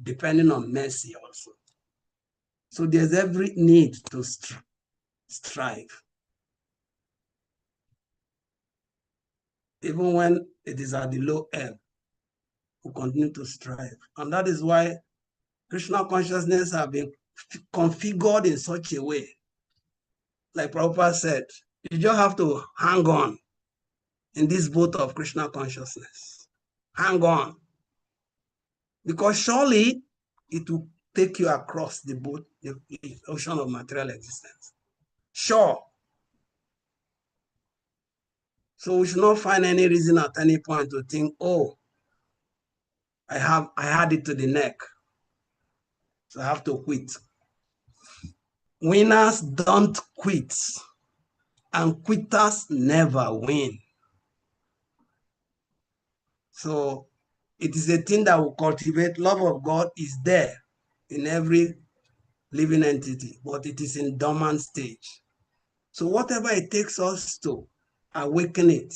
depending on mercy also. So there's every need to strive. Even when it is at the low ebb, we continue to strive. And that is why Krishna consciousness have been configured in such a way. Like Prabhupada said, you just have to hang on in this boat of Krishna consciousness. Hang on. Because surely it will take you across the boat, the ocean of material existence. Sure. So we should not find any reason at any point to think, oh, I had it to the neck, so I have to quit. Winners don't quit, and quitters never win. So it is a thing that will cultivate. Love of God is there in every living entity, but it is in dormant stage. So whatever it takes us to awaken it,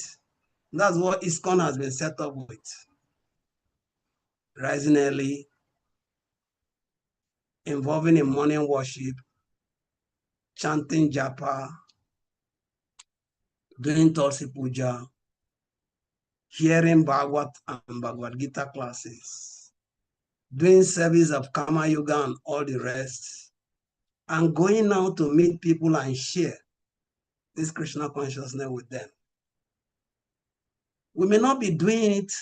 that's what ISKCON has been set up with. Rising early, involving in morning worship, chanting japa, doing Tulsi Puja, hearing Bhagavad and Bhagavad Gita classes, doing service of Karma Yoga and all the rest, and going out to meet people and share this Krishna consciousness with them. We may not be doing it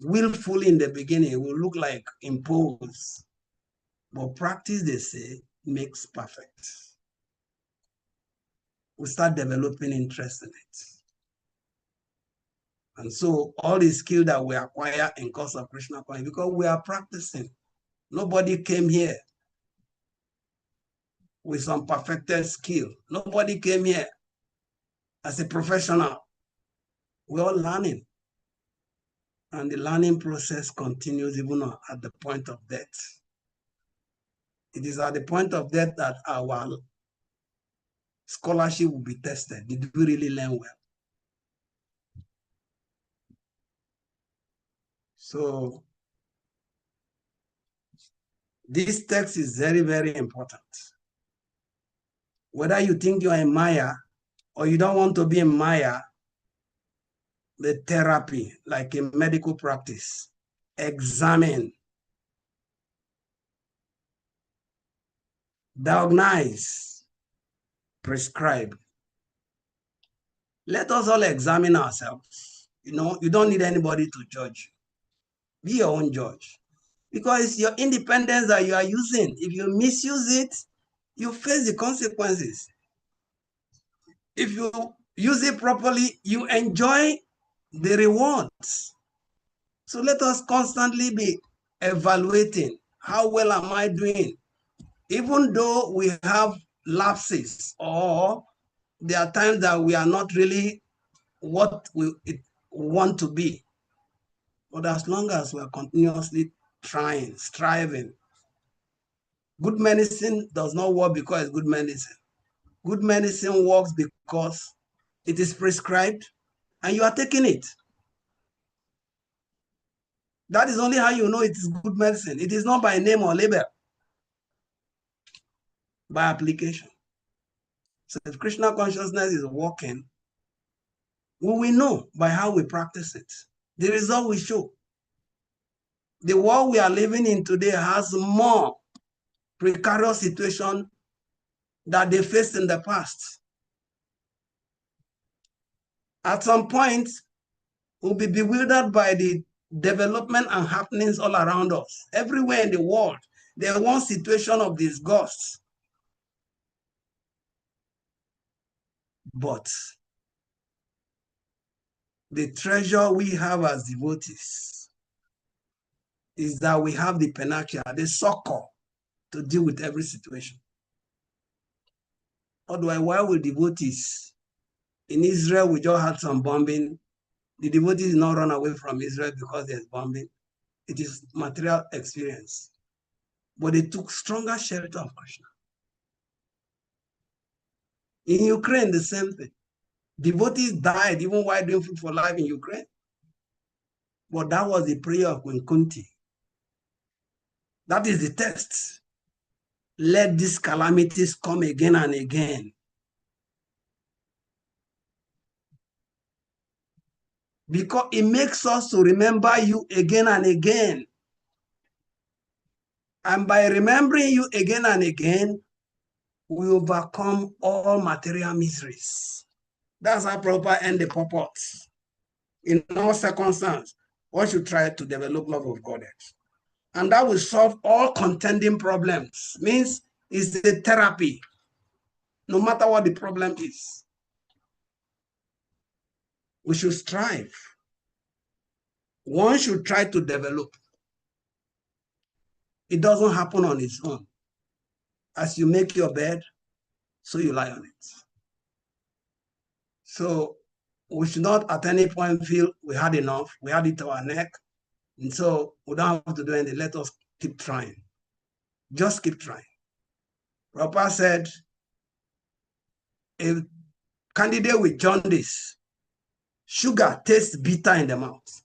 willfully in the beginning. It will look like imposed. But practice, they say, makes perfect. We start developing interest in it. And so all the skill that we acquire in course of Krishna consciousness, because we are practicing. Nobody came here with some perfected skill. Nobody came here as a professional. We're all learning. And the learning process continues even at the point of death. It is at the point of death that our scholarship will be tested. Did we really learn well? So this text is very, very important. Whether you think you are in Maya or you don't want to be in Maya, the therapy, like in medical practice, examine, diagnose, prescribe. Let us all examine ourselves. You know, you don't need anybody to judge you. Be your own judge. Because it's your independence that you are using. If you misuse it, you face the consequences. If you use it properly, you enjoy the rewards. So let us constantly be evaluating, how well am I doing even though we have lapses, or there are times that we are not really what we want to be, but as long as we are continuously trying, striving, good medicine does not work because it's good medicine. Good medicine works because it is prescribed and you are taking it. That is only how you know it is good medicine. It is not by name or label, by application. So if Krishna consciousness is working, we will know by how we practice it. The result will show. The world we are living in today has more precarious situation that they faced in the past. At some point, we'll be bewildered by the development and happenings all around us. Everywhere in the world, there's one situation of disgust. But the treasure we have as devotees is that we have the panacea, the succor to deal with every situation. Otherwise, why will devotees in Israel, we just had some bombing. The devotees not run away from Israel because there's bombing. It is material experience. But they took stronger shelter of Krishna. In Ukraine, the same thing. Devotees died even while doing food for life in Ukraine. But that was the prayer of Queen Kunti. That is the test. Let these calamities come again and again. Because it makes us to remember you again and again. And by remembering you again and again, we overcome all material miseries. That's how Prabhupada end the purport. In all circumstances, one should try to develop love of God. And that will solve all contending problems. Means it's the therapy, no matter what the problem is. We should strive. One should try to develop. It doesn't happen on its own. As you make your bed, so you lie on it. So we should not at any point feel we had enough, we had it to our neck, and so we don't have to do anything. Let us keep trying. Just keep trying. Prabhupada said, a candidate with jaundice, sugar tastes bitter in the mouth.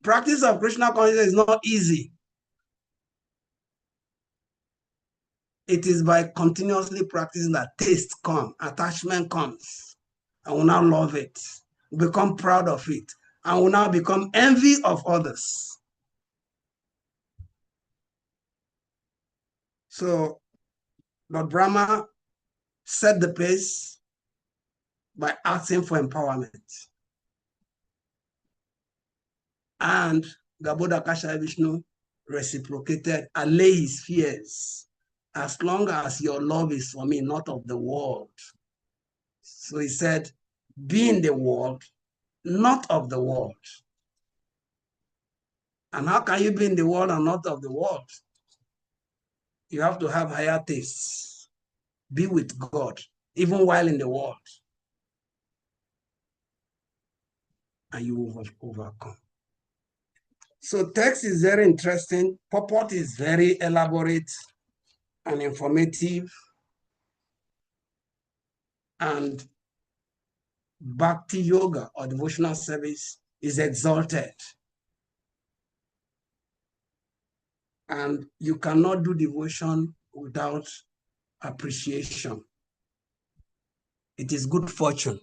Practice of Krishna consciousness is not easy. It is by continuously practicing that taste comes, attachment comes, and we now love it, we become proud of it, and we now become envy of others. So Lord Brahma set the pace by asking for empowerment. And Gaboda Kasha Vishnu reciprocated, allay his fears, as long as your love is for me, not of the world. So he said, be in the world, not of the world. And how can you be in the world and not of the world? You have to have higher tastes. Be with God, even while in the world. And you will overcome. So text is very interesting. Purport is very elaborate and informative. And Bhakti Yoga or devotional service is exalted. And you cannot do devotion without appreciation. It is good fortune.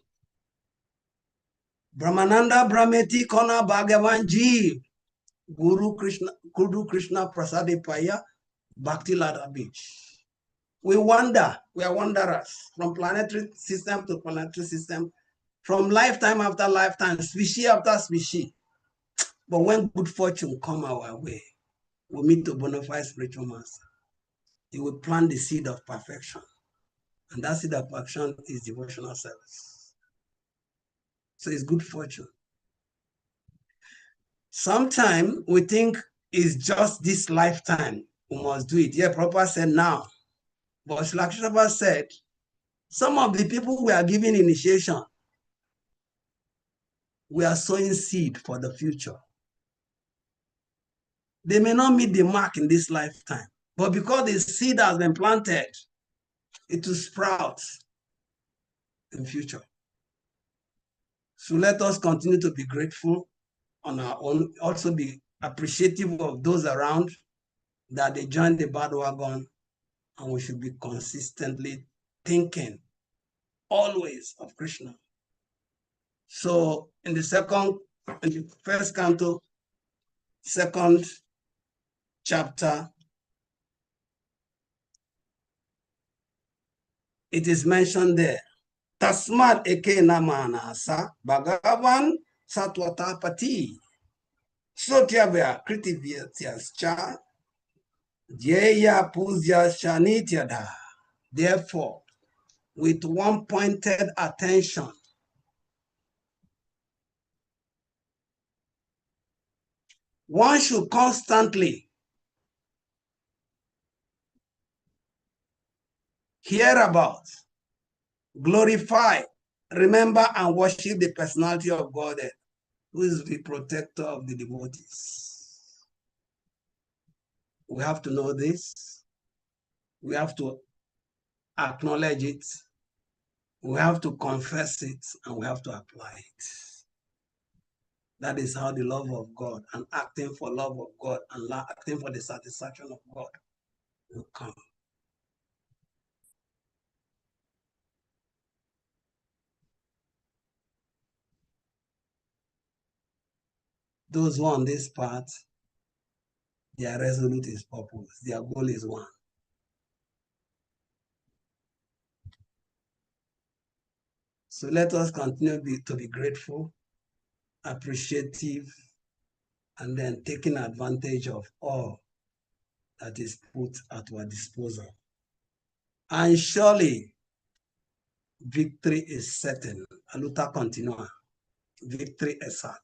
Brahmananda Brahmeti Kona Bhagavan Ji, Guru Krishna Prasade Paya, Bhakti Lada Beach. We wander, we are wanderers from planetary system to planetary system, from lifetime after lifetime, species after species. But when good fortune come our way, we meet a bona fide spiritual master. He will plant the seed of perfection. And that seed of perfection is devotional service. So it's good fortune. Sometimes we think it's just this lifetime we must do it. Yeah, Prabhupada said now. But Srila Krishna Prabhupada said, some of the people we are giving initiation, we are sowing seed for the future. They may not meet the mark in this lifetime, but because the seed has been planted, it will sprout in future. So let us continue to be grateful on our own, also be appreciative of those around that they joined the bandwagon, and we should be consistently thinking always of Krishna. So in the first canto, second chapter, it is mentioned there. Tasmad eke namanasa bhagavan satwatapati sotyavya kritivyascha dyeya puzya shanityada. Therefore, with one pointed attention, one should constantly hear about, glorify, remember, and worship the personality of God, who is the protector of the devotees. We have to know this. We have to acknowledge it. We have to confess it, and we have to apply it. That is how the love of God and acting for love of God and acting for the satisfaction of God will come. Those who are on this path, their resolute is purpose. Their goal is one. So let us continue to be grateful, appreciative, and then taking advantage of all that is put at our disposal. And surely, victory is certain. Aluta continua. Victory is certain.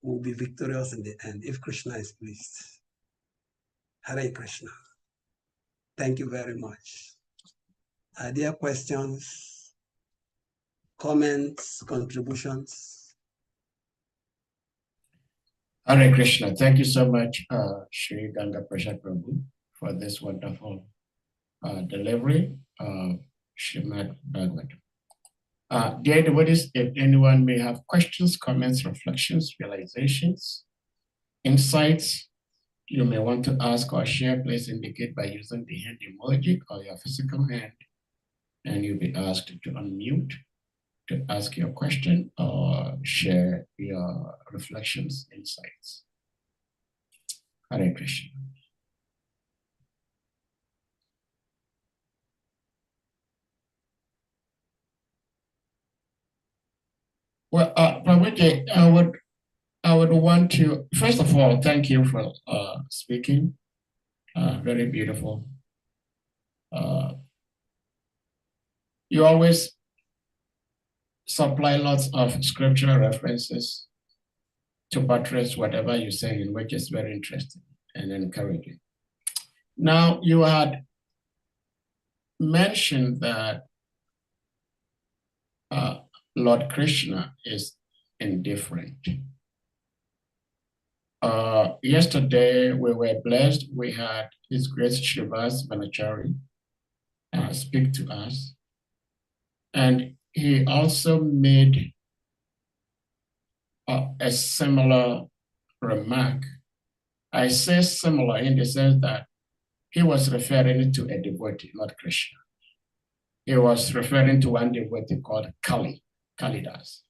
We will be victorious in the end if Krishna is pleased. Hare Krishna. Thank you very much. Are there questions, comments, contributions? Hare Krishna. Thank you so much, Sri Ganga Prasad Prabhu, for this wonderful delivery of Srimad Bhagavatam. Dear devotees, if anyone may have questions, comments, reflections, realizations, insights, you may want to ask or share, please indicate by using the hand emoji or your physical hand, and you'll be asked to unmute to ask your question or share your reflections, insights. Hare Krishna. Well, Prabhuji, I would want to, first of all, thank you for speaking. Very beautiful. You always supply lots of scriptural references to buttress whatever you're saying, which is very interesting and encouraging. Now, you had mentioned that Lord Krishna is indifferent. Yesterday, we were blessed. We had His Grace Srivas Banachari speak to us. And he also made a similar remark. I say similar in the sense that he was referring to a devotee, not Krishna. He was referring to one devotee called Kalidas.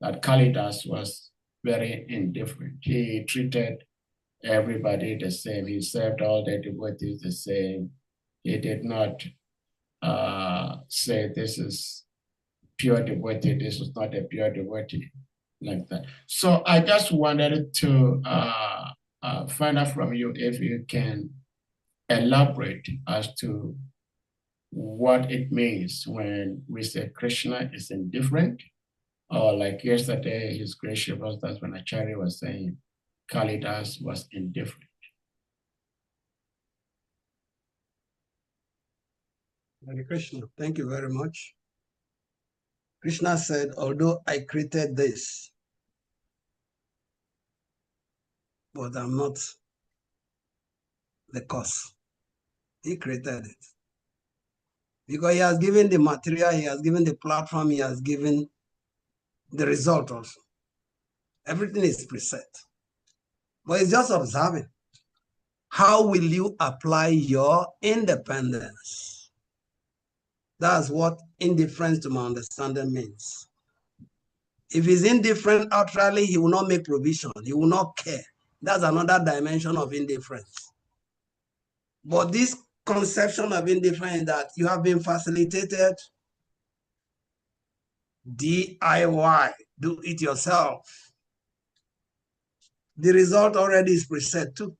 That Kalidas was very indifferent. He treated everybody the same. He served all the devotees the same. He did not say this is pure devotee, this is not a pure devotee, like that. So I just wanted to find out from you if you can elaborate as to what it means when we say Krishna is indifferent, or like yesterday, His Grace Srivas Banachari was saying, Kalidas was indifferent. Hare Krishna, thank you very much. Krishna said, although I created this, but I'm not the cause. He created it. Because he has given the material, he has given the platform, he has given the result also. Everything is preset. But it's just observing. How will you apply your independence? That's what indifference to my understanding means. If he's indifferent outrightly, he will not make provision. He will not care. That's another dimension of indifference. But this conception of indifference that you have been facilitated, DIY, do it yourself. The result already is preset too.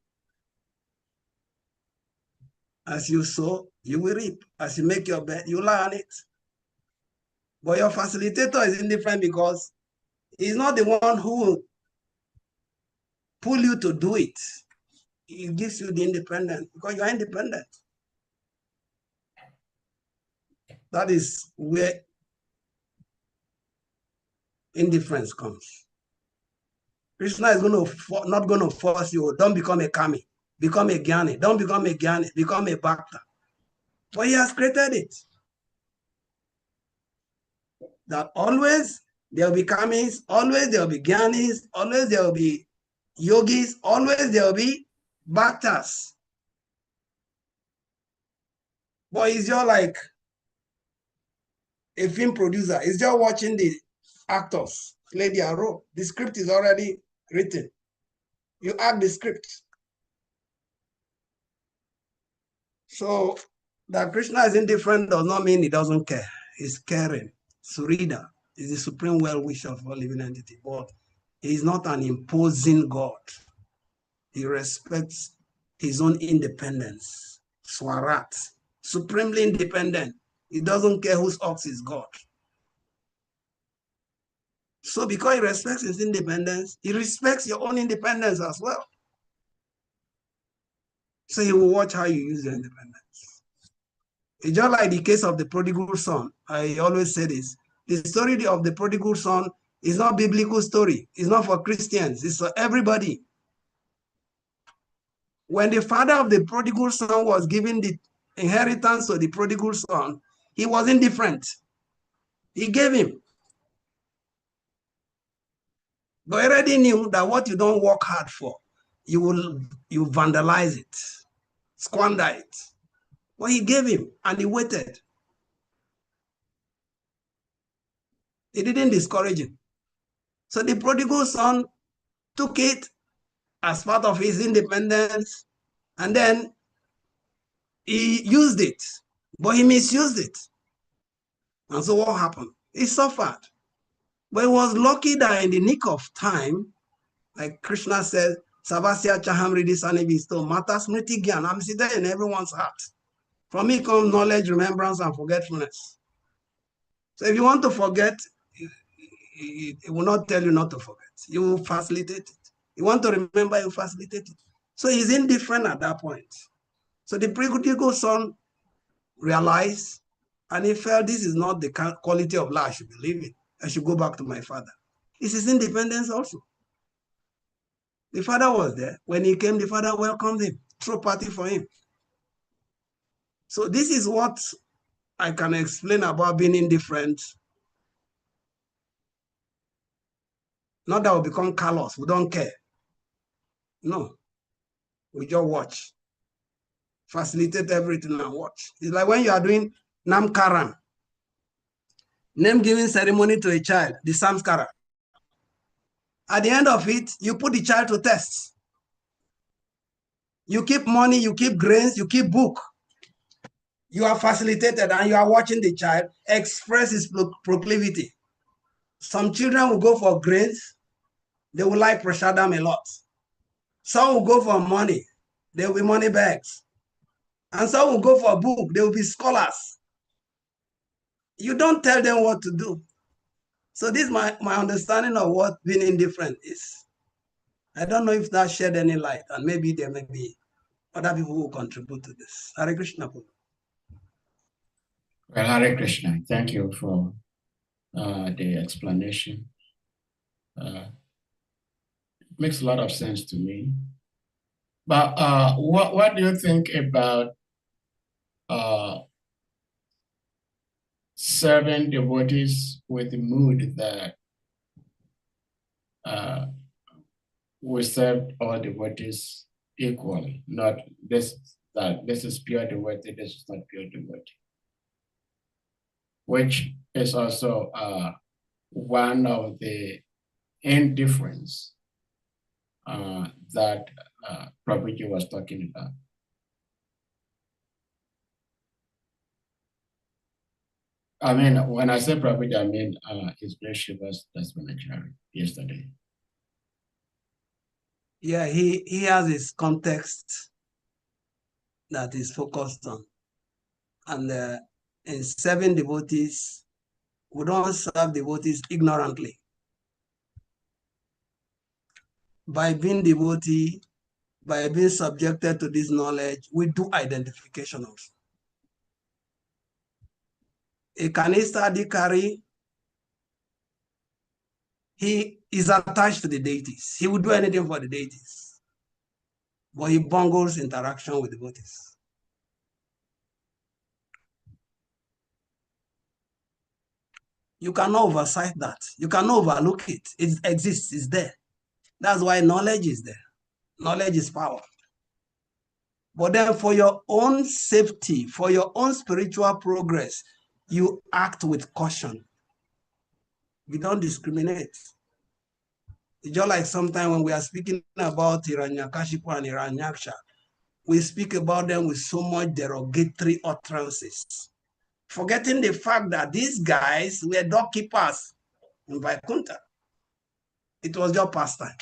As you sow, you will reap. As you make your bed, you lie on it. But your facilitator is indifferent because he's not the one who will pull you to do it. He gives you the independence because you are independent. That is where indifference comes. Krishna is not going to force you. Don't become a kami. Become a jnani. Don't become a jnani. Become a bhakta. But he has created it. That always there will be kamis, always there will be jnanis, always there will be yogis, always there will be bhaktas. But it's just like a film producer. It's just watching the actors play their role. The script is already written. You act the script. So that Krishna is indifferent does not mean he doesn't care. He's caring. Surida is the supreme well-wisher of all living entity, but he is not an imposing God. He respects his own independence. Swarat, supremely independent. He doesn't care whose ox is God. So because he respects his independence, he respects your own independence as well. So he will watch how you use your independence. It's just like the case of the prodigal son. I always say this. The story of the prodigal son is not a biblical story. It's not for Christians. It's for everybody. When the father of the prodigal son was giving the inheritance to the prodigal son, he was indifferent. He gave him. But he already knew that what you don't work hard for, you vandalize it, squander it. Well, he gave him and he waited. He didn't discourage him. So the prodigal son took it as part of his independence, and then he used it, but he misused it. And so what happened? He suffered. But he was lucky that in the nick of time, like Krishna says, Savasya Chahamridi Sanivisto, Mata Smriti Gyan, I'm sitting in everyone's heart. From me comes knowledge, remembrance, and forgetfulness. So if you want to forget, it will not tell you not to forget. You will facilitate it. You want to remember, you facilitate it. So he's indifferent at that point. So the prodigal son realized, and he felt this is not the quality of life I should be living. I should go back to my father. It's his independence also. The father was there. When he came, the father welcomed him, threw a party for him. So this is what I can explain about being indifferent. Not that we become callous, we don't care. No, we just watch. Facilitate everything and watch. It's like when you are doing Namkaran, name-giving ceremony to a child, the Samskara. At the end of it, you put the child to test. You keep money, you keep grains, you keep book. You are facilitated and you are watching the child express his proclivity. Some children will go for grains. They will like prasadam a lot. Some will go for money. They will be money bags. And some will go for a book. They will be scholars. You don't tell them what to do. So this is my understanding of what being indifferent is. I don't know if that shed any light, and maybe there may be other people who contribute to this. Hare Krishna. Well, Hare Krishna, thank you for the explanation. It makes a lot of sense to me. But what do you think about serving devotees with the mood that we serve all devotees equally, not that this is pure devotee, this is not pure devotee, which is also one of the indifference that Prabhuji was talking about. I mean, when I say Prabhuji, I mean His Grace Shiva's Daspanachari yesterday. Yeah, he has his context that is focused on. And in serving devotees, we don't serve devotees ignorantly. By being devotee, by being subjected to this knowledge, we do identification also. A Kanista Adhikari, he is attached to the deities. He will do anything for the deities, but he bungles interaction with devotees. You cannot oversight that. You cannot overlook it. It exists, it's there. That's why knowledge is there. Knowledge is power. But then for your own safety, for your own spiritual progress, you act with caution. You don't discriminate. It's just like sometimes when we are speaking about Hiranyakashipu and Hiranyaksha, we speak about them with so much derogatory utterances, forgetting the fact that these guys were doorkeepers in Vaikuntha. It was just pastime.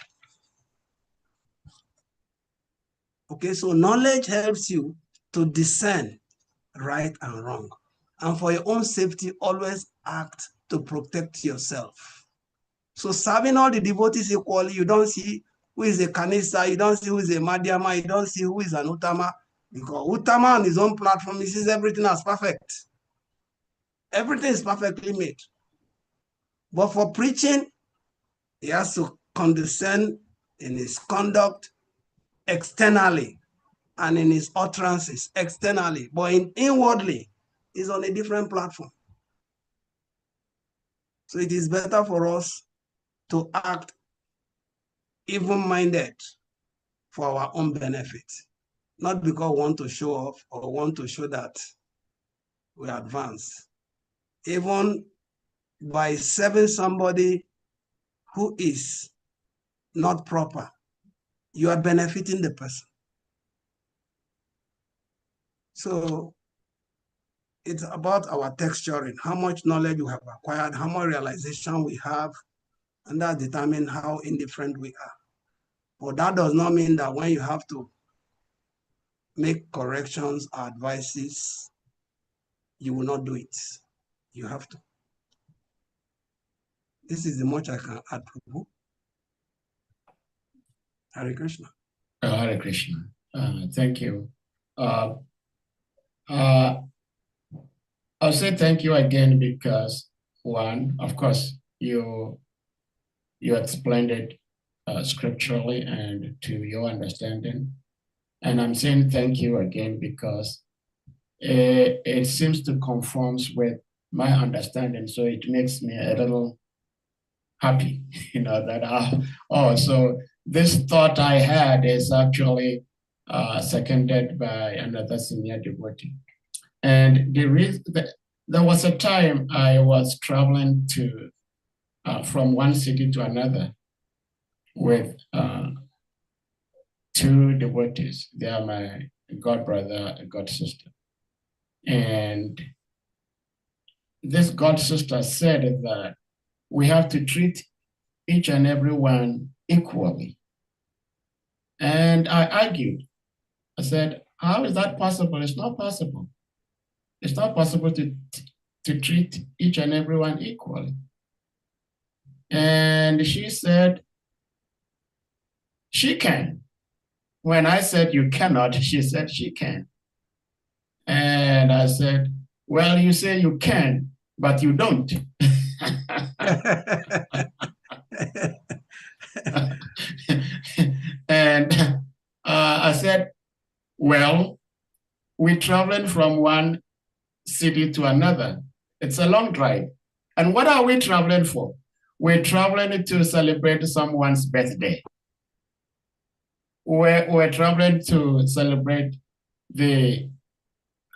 Okay, so knowledge helps you to discern right and wrong. And for your own safety, always act to protect yourself. So serving all the devotees equally, you don't see who is a Kanisa, you don't see who is a Madhyama, you don't see who is an Uttama, because Uttama on his own platform, he sees everything as perfect. Everything is perfectly made. But for preaching, he has to condescend in his conduct externally and in his utterances externally, but inwardly, he's on a different platform. So it is better for us to act even-minded for our own benefit, not because we want to show off or want to show that we advance. Even by serving somebody who is not proper, you are benefiting the person. So it's about our texturing, how much knowledge we have acquired, how much realization we have, and that determines how indifferent we are. But that does not mean that when you have to make corrections or advices, you will not do it. You have to. This is the much I can add. Hare Krishna. Hare Krishna. Thank you. I'll say thank you again because one, of course, you explained it scripturally and to your understanding. And I'm saying thank you again because it seems to conform with my understanding. So it makes me a little happy, that so this thought I had is actually seconded by another senior devotee. And there was a time I was traveling from one city to another with two devotees. They are my god brother and god sister. And this god sister said that we have to treat each and every one equally. And I argued. I said, how is that possible? It's not possible. It's not possible to treat each and every one equally. And she said, she can. When I said you cannot, she said she can. And I said, well, you say you can, but you don't. And I said, well, we're traveling from one city to another. It's a long drive. And what are we traveling for? We're traveling to celebrate someone's birthday. We're traveling to celebrate the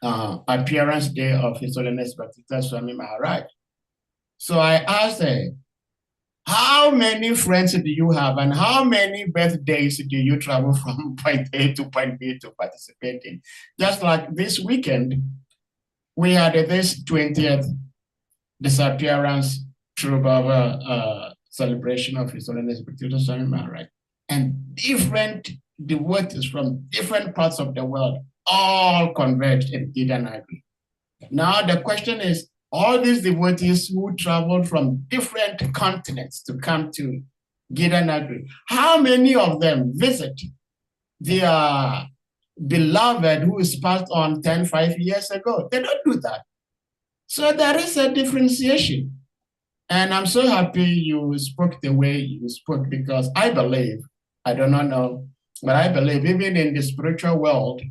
appearance day of His Holiness Baptista Swami Maharaj. So I asked her, how many friends do you have and how many birthdays do you travel from point A to point B to participate in? Just like this weekend, we had this 20th disappearance True Baba celebration of His Holiness Baptista Swami Maharaj. And different devotees from different parts of the world all converged in Gidanagri. Now the question is, all these devotees who traveled from different continents to come to Gidanagri, how many of them visit their beloved who is passed on 5 years ago? They don't do that. So there is a differentiation. And I'm so happy you spoke the way you spoke, because I believe, I do not know, but I believe even in the spiritual world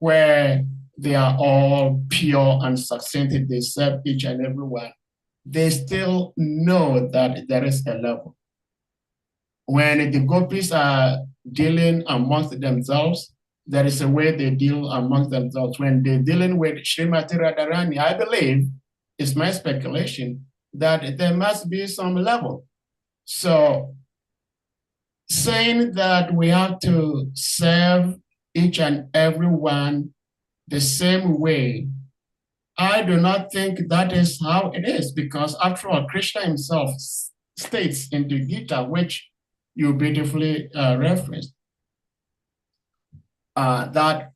where they are all pure and succinct, they serve each and every one, they still know that there is a level. When the gopis are dealing amongst themselves, there is a way they deal amongst themselves. When they're dealing with Srimati Radharani, I believe, it's my speculation, that there must be some level. So saying that we have to serve each and every one the same way, I do not think that is how it is, because after all, Krishna himself states in the Gita, which you beautifully referenced, that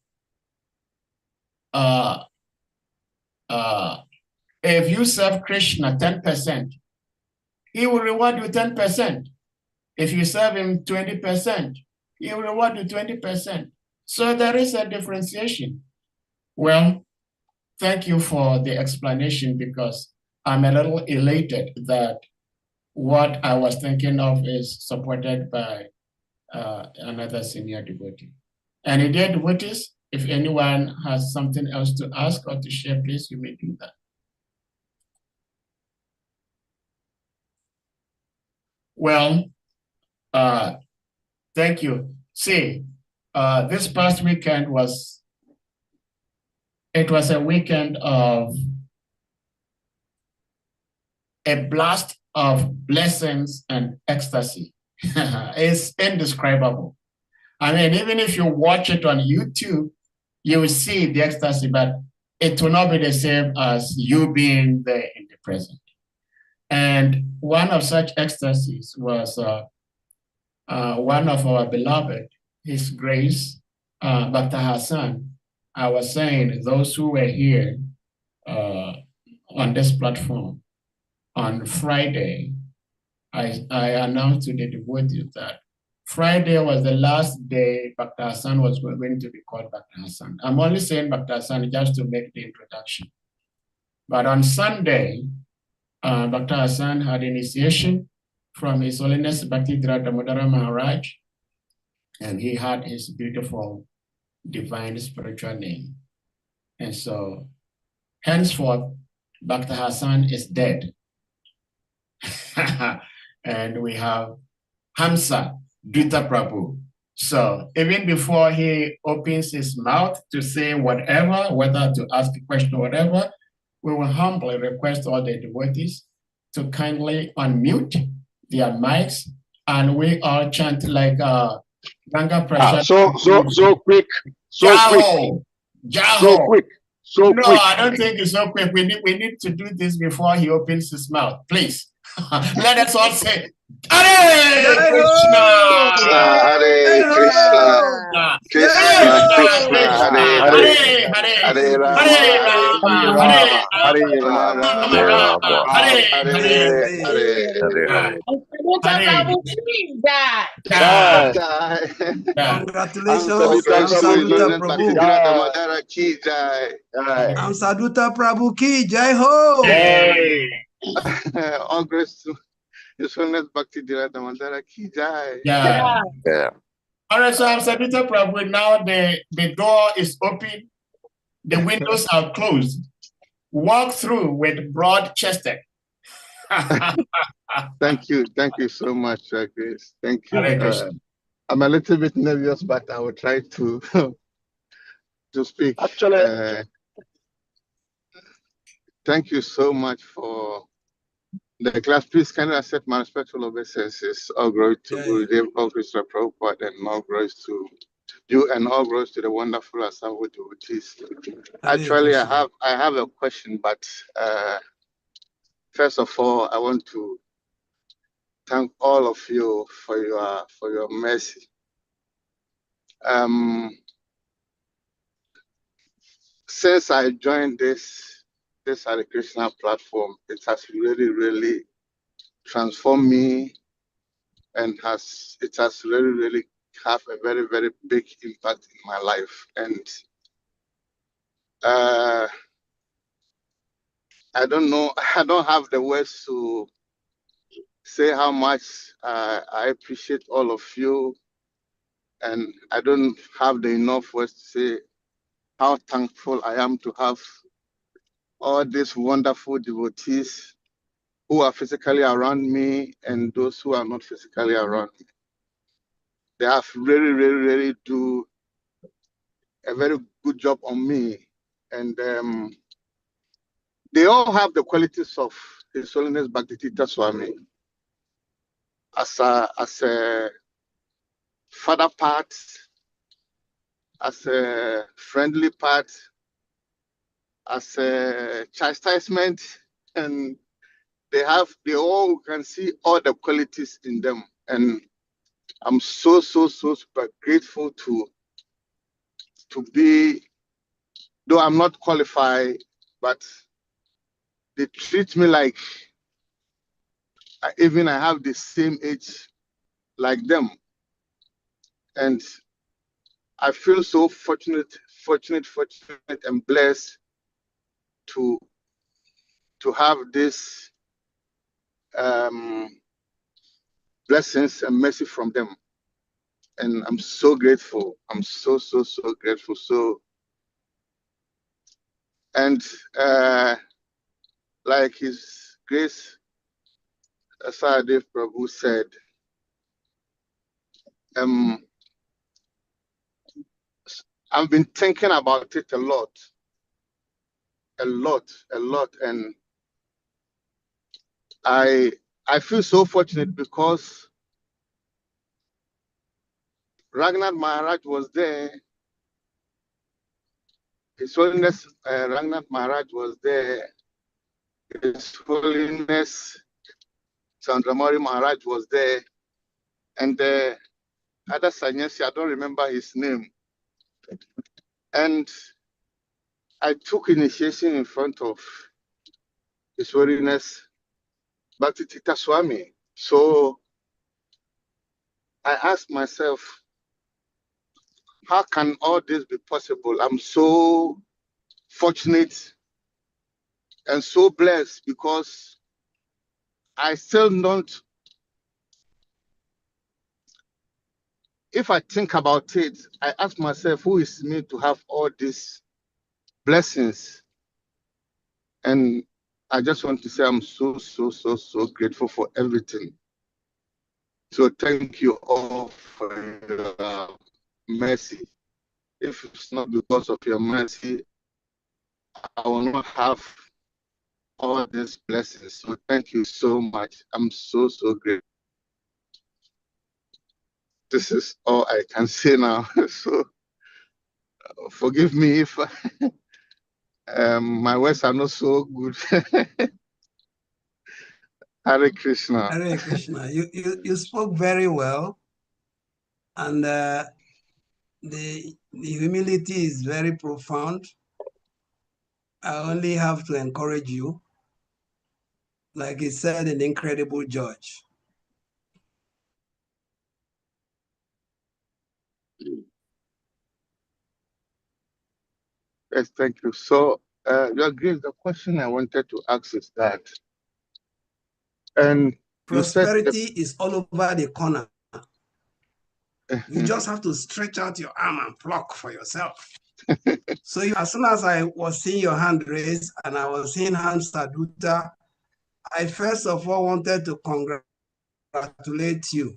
if you serve Krishna 10%, he will reward you 10%. If you serve him 20%, he will reward you 20%. So there is a differentiation. Well, thank you for the explanation, because I'm a little elated that what I was thinking of is supported by another senior devotee. And dear devotees, if anyone has something else to ask or to share, please, you may do that. Well, thank you. See, this past weekend was a weekend of a blast of blessings and ecstasy. It's indescribable. I mean, even if you watch it on YouTube, you will see the ecstasy, but it will not be the same as you being there in the present. And one of such ecstasies was one of our beloved, His Grace, Bhakta Hassan. I was saying those who were here on this platform on Friday, I announced to the devotees that Friday was the last day Bhakta Hassan was going to be called Bhakta Hassan. I'm only saying Bhakta Hassan just to make the introduction. But on Sunday, Bhakta Hassan had initiation from His Holiness Bhaktisiddhanta Damodara Maharaj, and he had his beautiful divine spiritual name. And so henceforth, Bhakta Hassan is dead. And we have Hamsa Dutta Prabhu. So even before he opens his mouth to say whatever, whether to ask a question or whatever, we will humbly request all the devotees to kindly unmute their mics, and we all chant like GANGA PRASAD. So quick. Jaho. So quick. No, I don't think it's so quick. We need to do this before he opens his mouth. Please. Let us all say, Hare Krishna! Hare Krishna! Krishna, Hare Rama, Hare Rama, Hare Rama, Hare Hare. Congratulations, Amsaduta Prabhu. Amsaduta Prabhu ki jai ho. All grace to His Holiness Bhakti Dirata Mandara ki jai. Yeah. All right, so Amsaduta Prabhu, now the door is open, the windows are closed. Walk through with broad chested. Thank you so much, Grace. Thank you. I'm a little bit nervous, but I will try to to speak. Actually, thank you so much for the class. Please kindly accept my respectful obeisances. All glory to Gurudev, all glory to Prabhupada, and all glory to you, and all glory to the wonderful assembled devotees. Actually, I have a question, but first of all, I want to thank all of you for your mercy. Since I joined this Hare Krishna platform, it has really transformed me, and it has really have a very big impact in my life. And I don't know, I don't have the words to say how much I appreciate all of you, and I don't have the enough words to say how thankful I am to have all these wonderful devotees who are physically around me and those who are not physically around me. They have really do a very good job on me, and they all have the qualities of His Holiness Bhakti Swami. As a father part, as a friendly part, as a chastisement, and they all can see all the qualities in them. And I'm so super grateful to be, though I'm not qualified, but they treat me like even I have the same age like them. And I feel so fortunate and blessed to have this blessings and mercy from them. And I'm so grateful. I'm so grateful. So, and like His Grace Asadev Prabhu said, I've been thinking about it a lot, and I feel so fortunate because Raghunath Maharaj was there. His Holiness Raghunath Maharaj was there. His Holiness Chandramari Maharaj was there, and the other sannyasi, I don't remember his name. And I took initiation in front of His Holiness Bhakti Swami. So I asked myself, how can all this be possible? I'm so fortunate and so blessed because I still don't. If I think about it, I ask myself, who is me to have all these blessings? And I just want to say I'm so grateful for everything. So thank you all for your mercy. If it's not because of your mercy, I will not have all these blessings. So thank you so much. I'm so grateful. This is all I can say now. So forgive me if my words are not so good. Hare Krishna. Hare Krishna. You spoke very well, and the humility is very profound. I only have to encourage you. Like he said, an incredible judge. Yes, thank you. So, Your Grace, the question I wanted to ask is that, and prosperity is all over the corner. You just have to stretch out your arm and pluck for yourself. So as soon as I was seeing your hand raised and I was seeing Hans Saduta, I first of all wanted to congratulate you.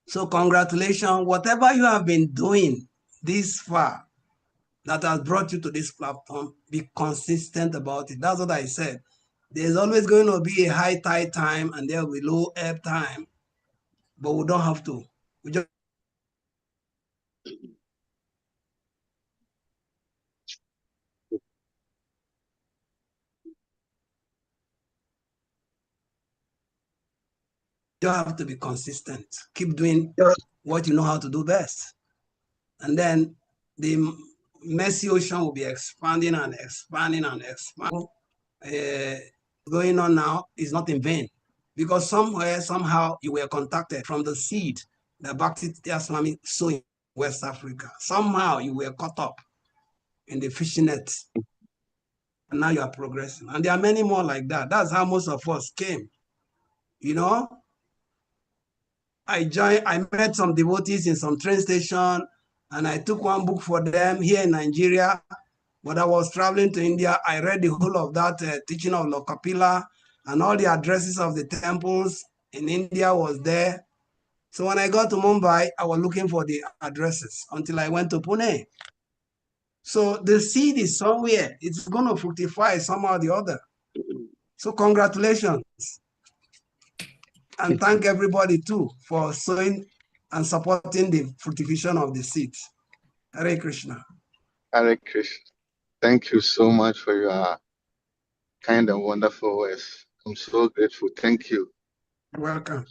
So congratulations, whatever you have been doing this far that has brought you to this platform, be consistent about it. That's what I said. There's always going to be a high tide time and there will be low ebb time, but we don't have to. We just have to be consistent. Keep doing what you know how to do best. And then the Mercy Ocean will be expanding and expanding and expanding. Going on now is not in vain, because somewhere, somehow, you were contacted from the seed that Bhakti Swami sowed in West Africa. Somehow you were caught up in the fishing net, and now you are progressing. And there are many more like that. That's how most of us came. You know, I met some devotees in some train station, and I took one book for them here in Nigeria. When I was traveling to India, I read the whole of that teaching of Lokapila, and all the addresses of the temples in India was there. So when I got to Mumbai, I was looking for the addresses until I went to Pune. So the seed is somewhere. It's going to fructify somehow or the other. So congratulations. And thank everybody too for sowing and supporting the fructification of the seeds. Hare Krishna. Hare Krishna. Thank you so much for your kind and wonderful words. I'm so grateful. Thank you. You're welcome.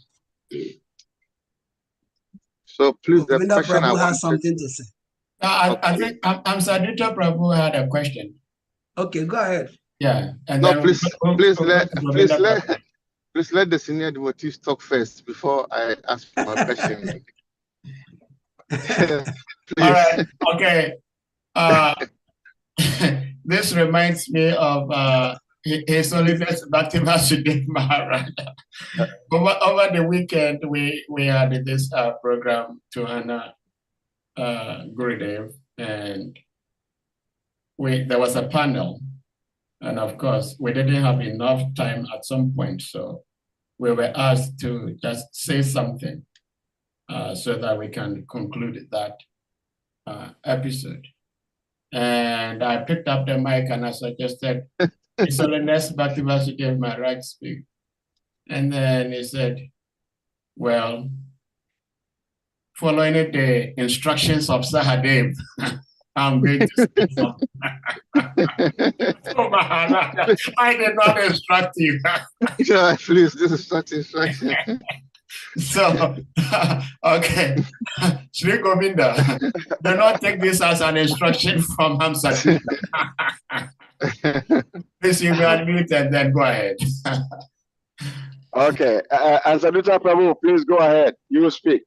So please, the Govinda question Prabhu has something to say. I think Sadhuta Prabhu had a question. Okay, go ahead. Yeah. And no, then please let the senior devotees talk first before I ask my question. All right. Okay. This reminds me of His Holiness Bhakti Vasudev Maharaj. Over the weekend, we had this program to honor Gurudev, and there was a panel, and of course we didn't have enough time at some point, so we were asked to just say something so that we can conclude that episode. And I picked up the mic and I suggested, His Holiness Bhakti Vasudev Maharaj speak. And then he said, well, following the instructions of Sahadev, I'm going to speak something. So, Maharaj, I did not instruct you. Yeah, please, this is such instruction. So, okay, Sri Govinda, do not take this as an instruction from Hamsa. Please, you may unmute and then go ahead. Okay, and Saduta Prabhu, please go ahead. You speak.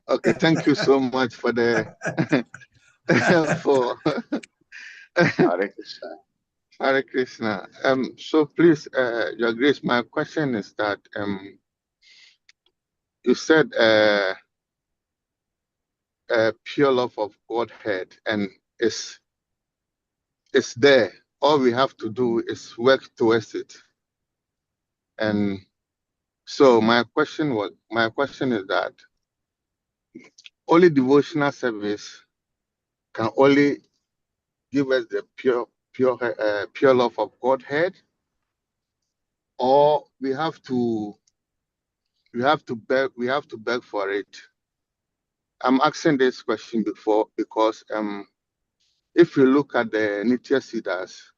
Okay, thank you so much for the for Hare Krishna. Hare Krishna. So please, Your Grace, my question is that you said pure love of Godhead, and it's there. All we have to do is work towards it. And so my question is that only devotional service can only give us the pure love of Godhead, or we have to beg for it. I'm asking this question because if you look at the Nitya Siddhas,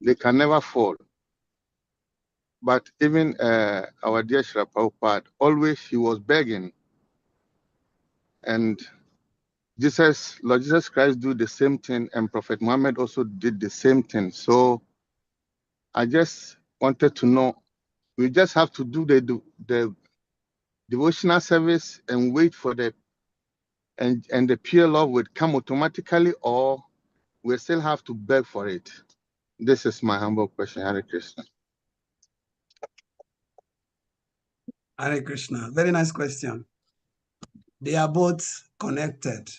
they can never fall. But even our dear Srila Prabhupada, always he was begging. And Lord Jesus Christ do the same thing, and Prophet Muhammad also did the same thing. So I just wanted to know, we just have to do the devotional service and wait for the and the pure love would come automatically, or we still have to beg for it? This is my humble question. Hare Krishna. Hare Krishna. Very nice question. They are both connected.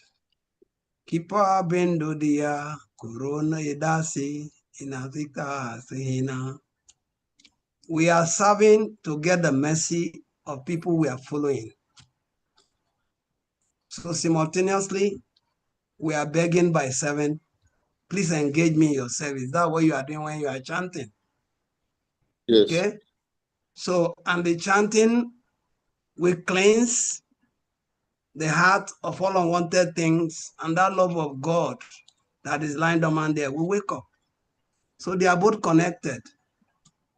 Kipa bindu dia corona idasi inazika sehina. We are serving to get the mercy of people we are following. So simultaneously, we are begging by 7, please engage me in your service. That's what you are doing when you are chanting. Yes. Okay? So, and the chanting will cleanse the heart of all unwanted things, and that love of God that is lying dormant there will wake up. So they are both connected.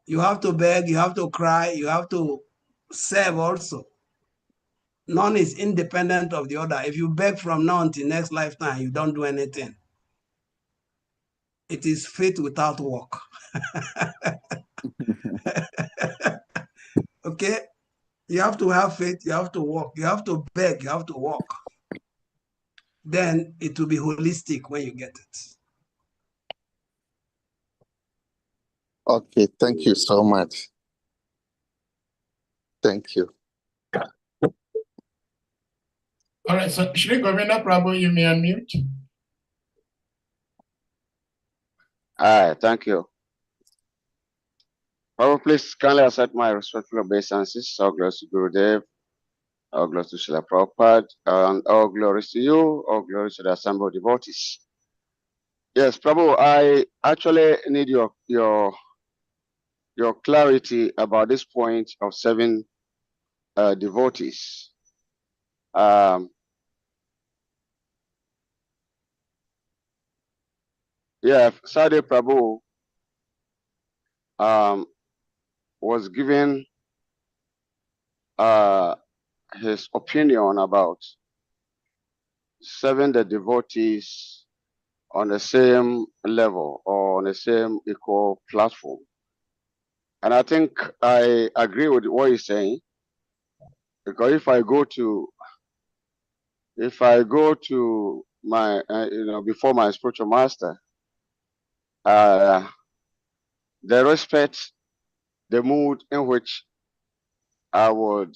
You have to beg, you have to cry, you have to serve also. None is independent of the other. If you beg from now until next lifetime, you don't do anything. It is faith without work. Okay? You have to have faith, you have to work, you have to beg, you have to work. Then it will be holistic when you get it. Okay, thank you so much. Thank you. All right, so Shri Govinda Prabhu, you may unmute. Hi, thank you. Prabhu, please kindly accept my respectful obeisances. All glory to Gurudev, all glory to Srila Prabhupada, and all glory to you, all glory to the assembled devotees. Yes, Prabhu, I actually need your clarity about this point of 7 devotees. Sade Prabhu was given his opinion about 7 the devotees on the same level or on the same equal platform. And I think I agree with what he's saying, because if I go to my before my spiritual master, the respect, the mood in which I would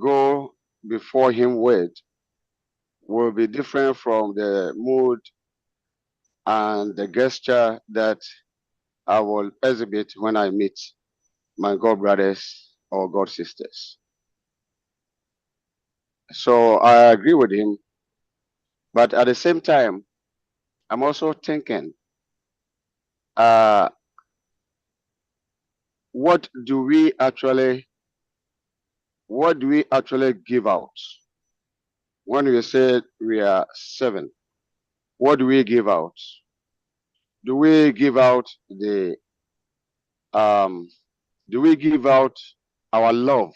go before him with will be different from the mood and the gesture that I will exhibit when I meet my God brothers or God sisters. So I agree with him, but at the same time, I'm also thinking, what do we actually give out when we say we are 7? What do we give out? Do we give out our love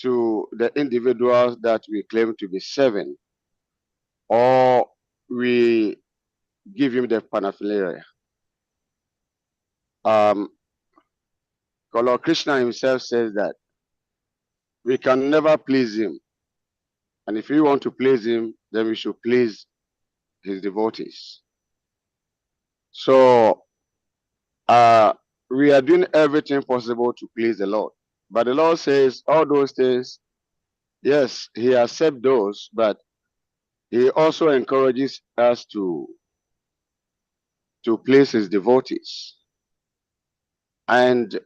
to the individuals that we claim to be 7, or we give him the paraphernalia? Lord Krishna himself says that we can never please him, and if we want to please him, then we should please his devotees. So we are doing everything possible to please the Lord, but the Lord says all those things, yes, he accepts those, but he also encourages us to please his devotees. And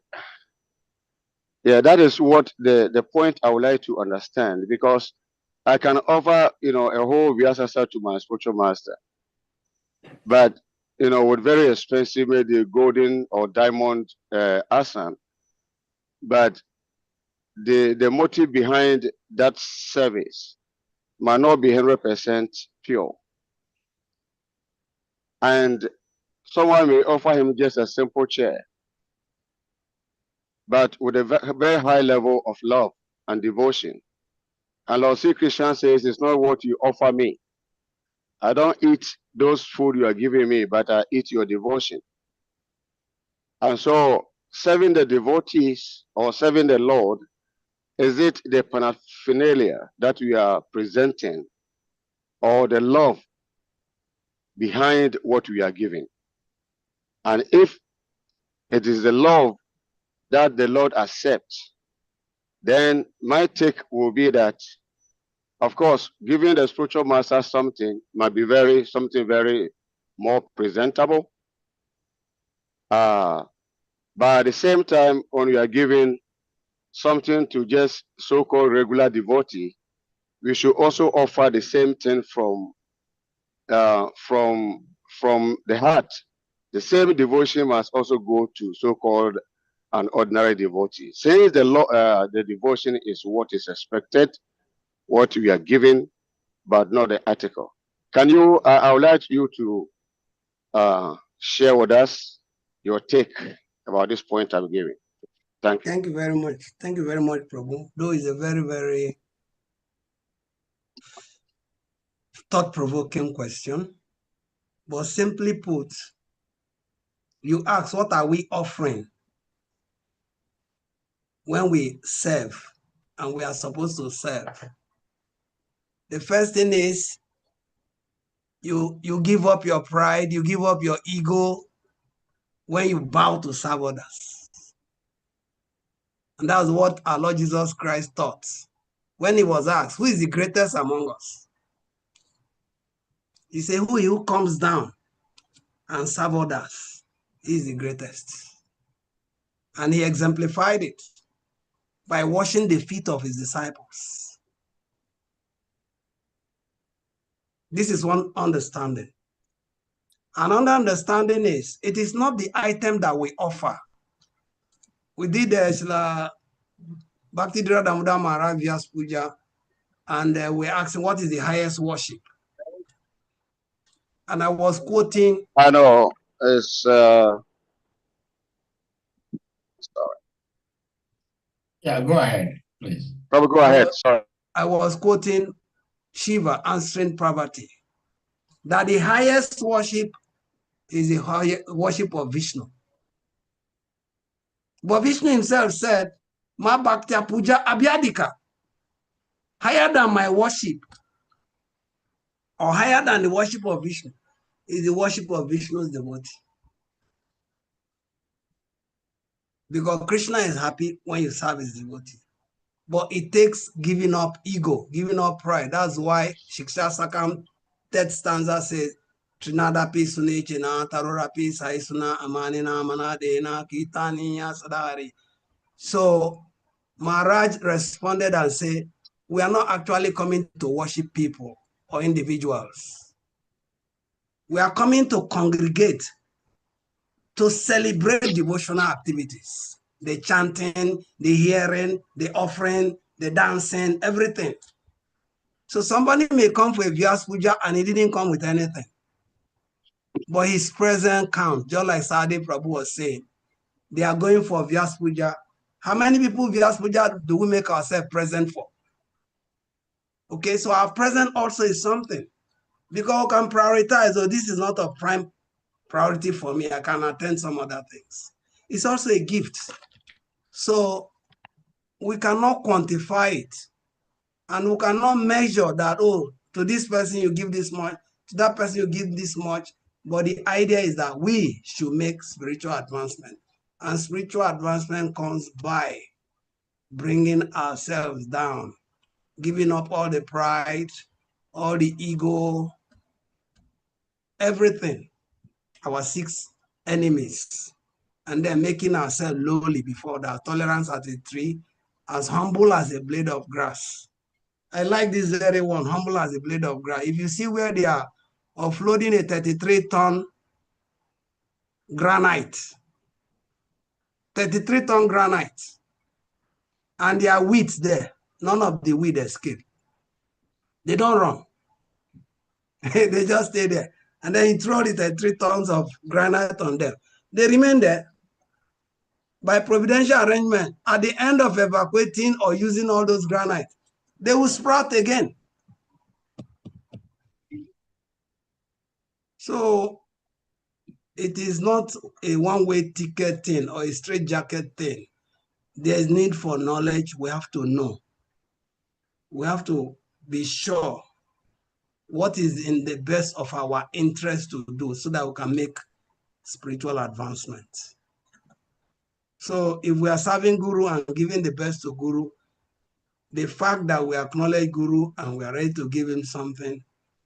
yeah, that is what the point I would like to understand, because I can offer, a whole Vyasasa to my spiritual master, but, with very expensive, maybe golden or diamond asana, but the motive behind that service might not be 100% pure. And someone may offer him just a simple chair, but with a very high level of love and devotion. And Lord C. Krishna says, it's not what you offer me. I don't eat those food you are giving me, but I eat your devotion. And so serving the devotees or serving the Lord Is it the paraphernalia that we are presenting or the love behind what we are giving? And if it is the love that the Lord accepts, then my take will be that, of course, giving the spiritual master something might be something very more presentable. But at the same time, when we are giving something to just so-called regular devotee, we should also offer the same thing from the heart. The same devotion must also go to so-called an ordinary devotee. Since the devotion is what is expected, what we are giving, but not the article. Can you? I would like you to share with us your take about this point I'm giving. Thank you. Thank you very much. Thank you very much, Prabhu. Though it's a very, very thought-provoking question, but simply put, you ask, what are we offering when we serve and we are supposed to serve? The first thing is you give up your pride, you give up your ego when you bow to serve others. And that's what our Lord Jesus Christ taught. When he was asked, who is the greatest among us? He said, who comes down and serve others is the greatest. And he exemplified it by washing the feet of his disciples. This is one understanding. Another understanding is, it is not the item that we offer. We did the Bhakti Damodar Maharaj Vyas Puja, and we're asking, what is the highest worship? And I was quoting. I know it's. Sorry. Yeah, go ahead, please. Probably go ahead. Sorry. I was quoting Shiva answering Parvati, that the highest worship is the worship of Vishnu. But Vishnu himself said, Ma Bhaktya Puja Abhyadika, higher than my worship, or higher than the worship of Vishnu, is the worship of Vishnu's devotee. Because Krishna is happy when you serve his devotee. But it takes giving up ego, giving up pride. That's why Shiksha Sakam, third stanza says, Trinada pi sunechena, tarora pi saisuna, amanina, manadena, kitaniya sadari. So Maharaj responded and said, we are not actually coming to worship people or individuals. We are coming to congregate, to celebrate devotional activities. The chanting, the hearing, the offering, the dancing, everything. So somebody may come for a Vyas Puja and he didn't come with anything. But his presence counts, just like Sade Prabhu was saying. They are going for Vyas Puja. How many people Vyas Puja do we make ourselves present for? Okay, so our present also is something. Because we can prioritize, oh, this is not a prime priority for me. I can attend some other things. It's also a gift. So we cannot quantify it. And we cannot measure that, oh, to this person you give this much, to that person you give this much. But the idea is that we should make spiritual advancement. And spiritual advancement comes by bringing ourselves down, giving up all the pride, all the ego, everything, our 6 enemies, and then making ourselves lowly before that, tolerance at a tree, as humble as a blade of grass. I like this very one, humble as a blade of grass. If you see where they are offloading a 33-ton granite, 33-ton granite, and there are weeds there, none of the weed escape. They don't run. They just stay there. And then you throw the 33 tons of granite on them. They remain there. By providential arrangement, at the end of evacuating or using all those granite, they will sprout again. So it is not a one-way ticket thing or a straight jacket thing. there's need for knowledge. We have to know. We have to be sure what is in the best of our interest to do so that we can make spiritual advancement. So if we are serving Guru and giving the best to Guru, the fact that we acknowledge Guru and we are ready to give him something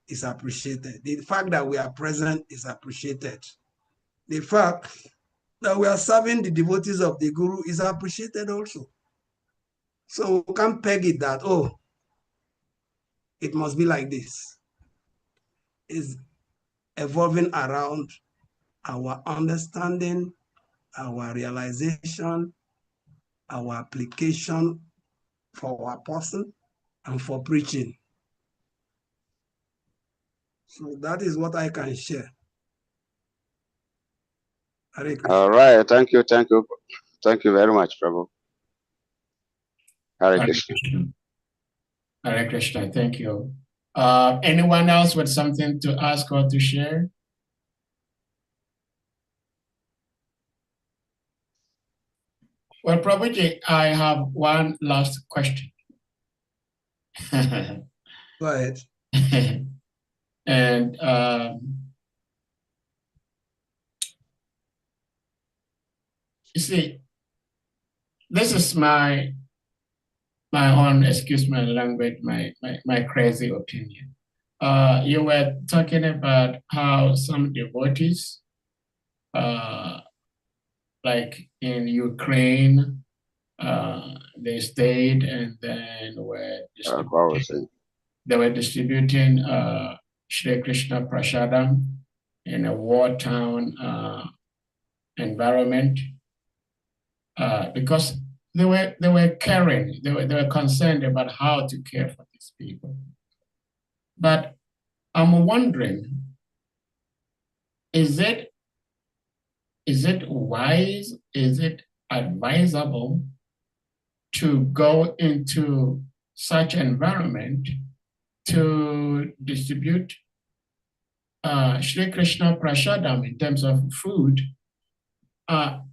is appreciated. The fact that we are present is appreciated. The fact that we are serving the devotees of the Guru is appreciated also. So we can't peg it that, oh, it must be like this. It's evolving around our understanding, our realization, our application for our person and for preaching. So that is what I can share. Hare Krishna. All right. Thank you. Thank you. Thank you very much, Prabhu. Hare Krishna. Hare Krishna. Thank you. Anyone else with something to ask or to share? Well, Prabhuji, I have one last question. Go ahead. And you see, this is my own, excuse my language, my crazy opinion. You were talking about how some devotees, like in Ukraine, they stayed and then they were distributing Shri Krishna Prasadam in a war-torn environment because they were caring, they were concerned about how to care for these people. But I'm wondering, is it wise, is it advisable to go into such environment to distribute Shri Krishna Prasadam in terms of food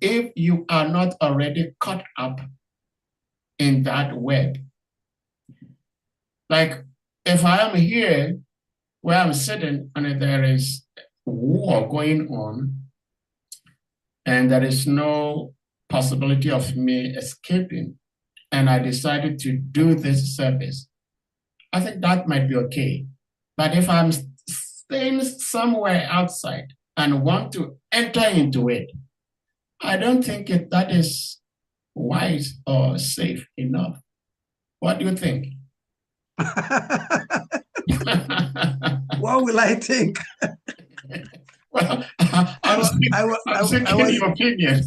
if you are not already caught up in that web? Like if I am here where I'm sitting and there is war going on and there is no possibility of me escaping, and I decided to do this service, I think that might be okay. But if I'm staying somewhere outside and want to enter into it, I don't think that is wise or safe enough. What do you think? What will I think? Well, I'm seeking your opinion.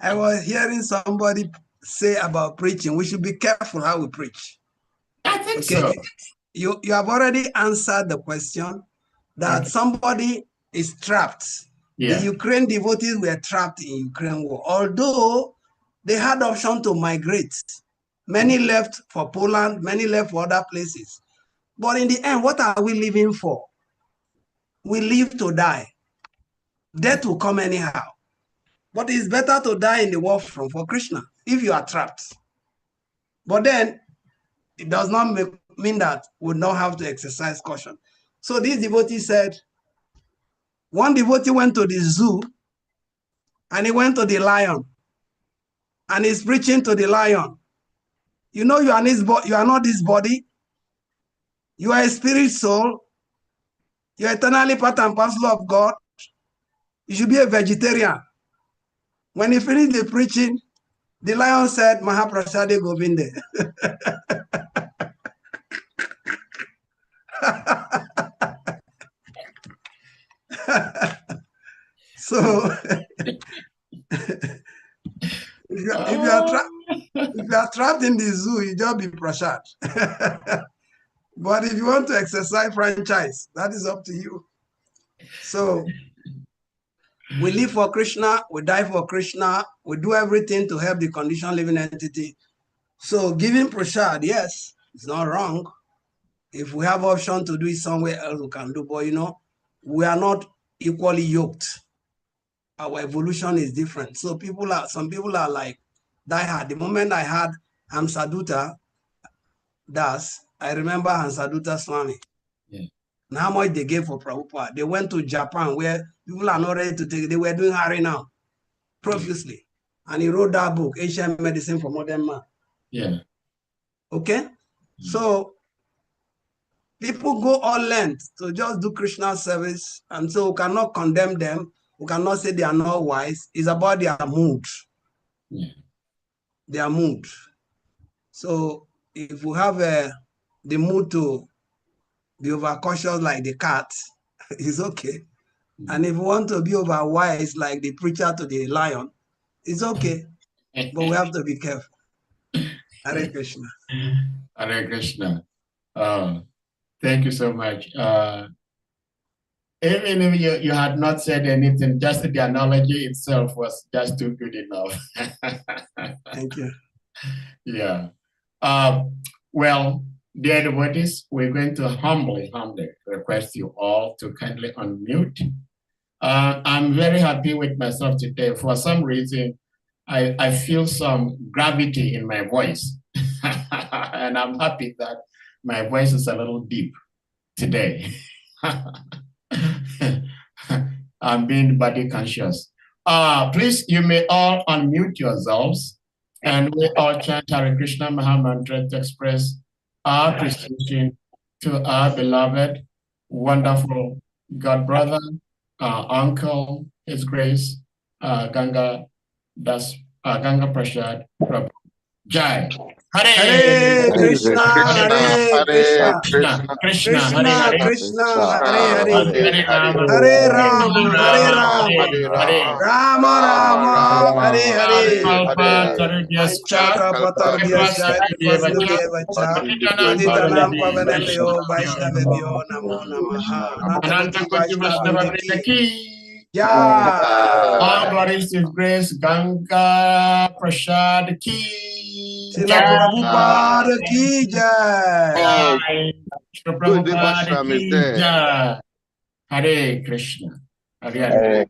I was hearing somebody say about preaching, we should be careful how we preach. I think so. You have already answered the question that somebody is trapped. Yeah. The Ukraine devotees were trapped in Ukraine war, although they had option to migrate. Many left for Poland, many left for other places. But in the end, what are we living for? We live to die. Death will come anyhow. But it's better to die in the war front for Krishna if you are trapped. But then it does not mean that we don't have to exercise caution. So this devotee said, one devotee went to the zoo and he went to the lion and he's preaching to the lion. You know, you are not this body. You are a spirit soul. You are eternally part and parcel of God. You should be a vegetarian. When he finished the preaching, the lion said, Mahaprasade Govinde. So, if you are trapped in the zoo, you just be prasad. But if you want to exercise franchise, that is up to you. So we live for Krishna, we die for Krishna, we do everything to help the conditioned living entity. So giving prasad, yes, it's not wrong. If we have option to do it somewhere else, we can do. But you know, we are not equally yoked. Our evolution is different. So some people are like die hard. The moment I had Hamsaduta Das, I remember Hamsaduta Swami. Yeah. And how much they gave for Prabhupada. They went to Japan where people are not ready to take it. They were doing Hari now profusely. And he wrote that book, Ancient Medicine for Modern Man. Yeah. Okay? So people go all length to just do Krishna service, and so we cannot condemn them. We cannot say they are not wise. It's about their mood. Yeah. Their mood. So if we have the mood to be overcautious like the cat, it's okay. And if we want to be overwise like the preacher to the lion, it's okay. But we have to be careful. Hare Krishna. Hare Krishna. Thank you so much. Even if you had not said anything, just the analogy itself was just too good enough. Thank you. Yeah. Well, dear devotees, we're going to humbly request you all to kindly unmute. I'm very happy with myself today. For some reason, I feel some gravity in my voice. And I'm happy that my voice is a little deep today. I'm being body conscious. Please, you may all unmute yourselves and we all chant Hare Krishna Maha Mantra to express our appreciation to our beloved, wonderful God brother, uncle, His Grace, Ganga PRASAD PRABHU. Jai. Hare Krishna, Hare Krishna, Krishna, Krishna, Krishna, Hare Hare, Rama, Hare Rama, Hare Rama, Rama Rama, Hare Hare. Manchakra Patarvyasya, Kripasnudeva, Patitanam Pavanebhyo, Vaishnavebhyo, Namo Namaha, Anantakoti Vaishnava Ki. Yeah. All glories to His Grace, Ganga PRASAD Ki. Srila Prabhupada ki jai. Good, Devashram is there. Hare Krishna. Hare Hare.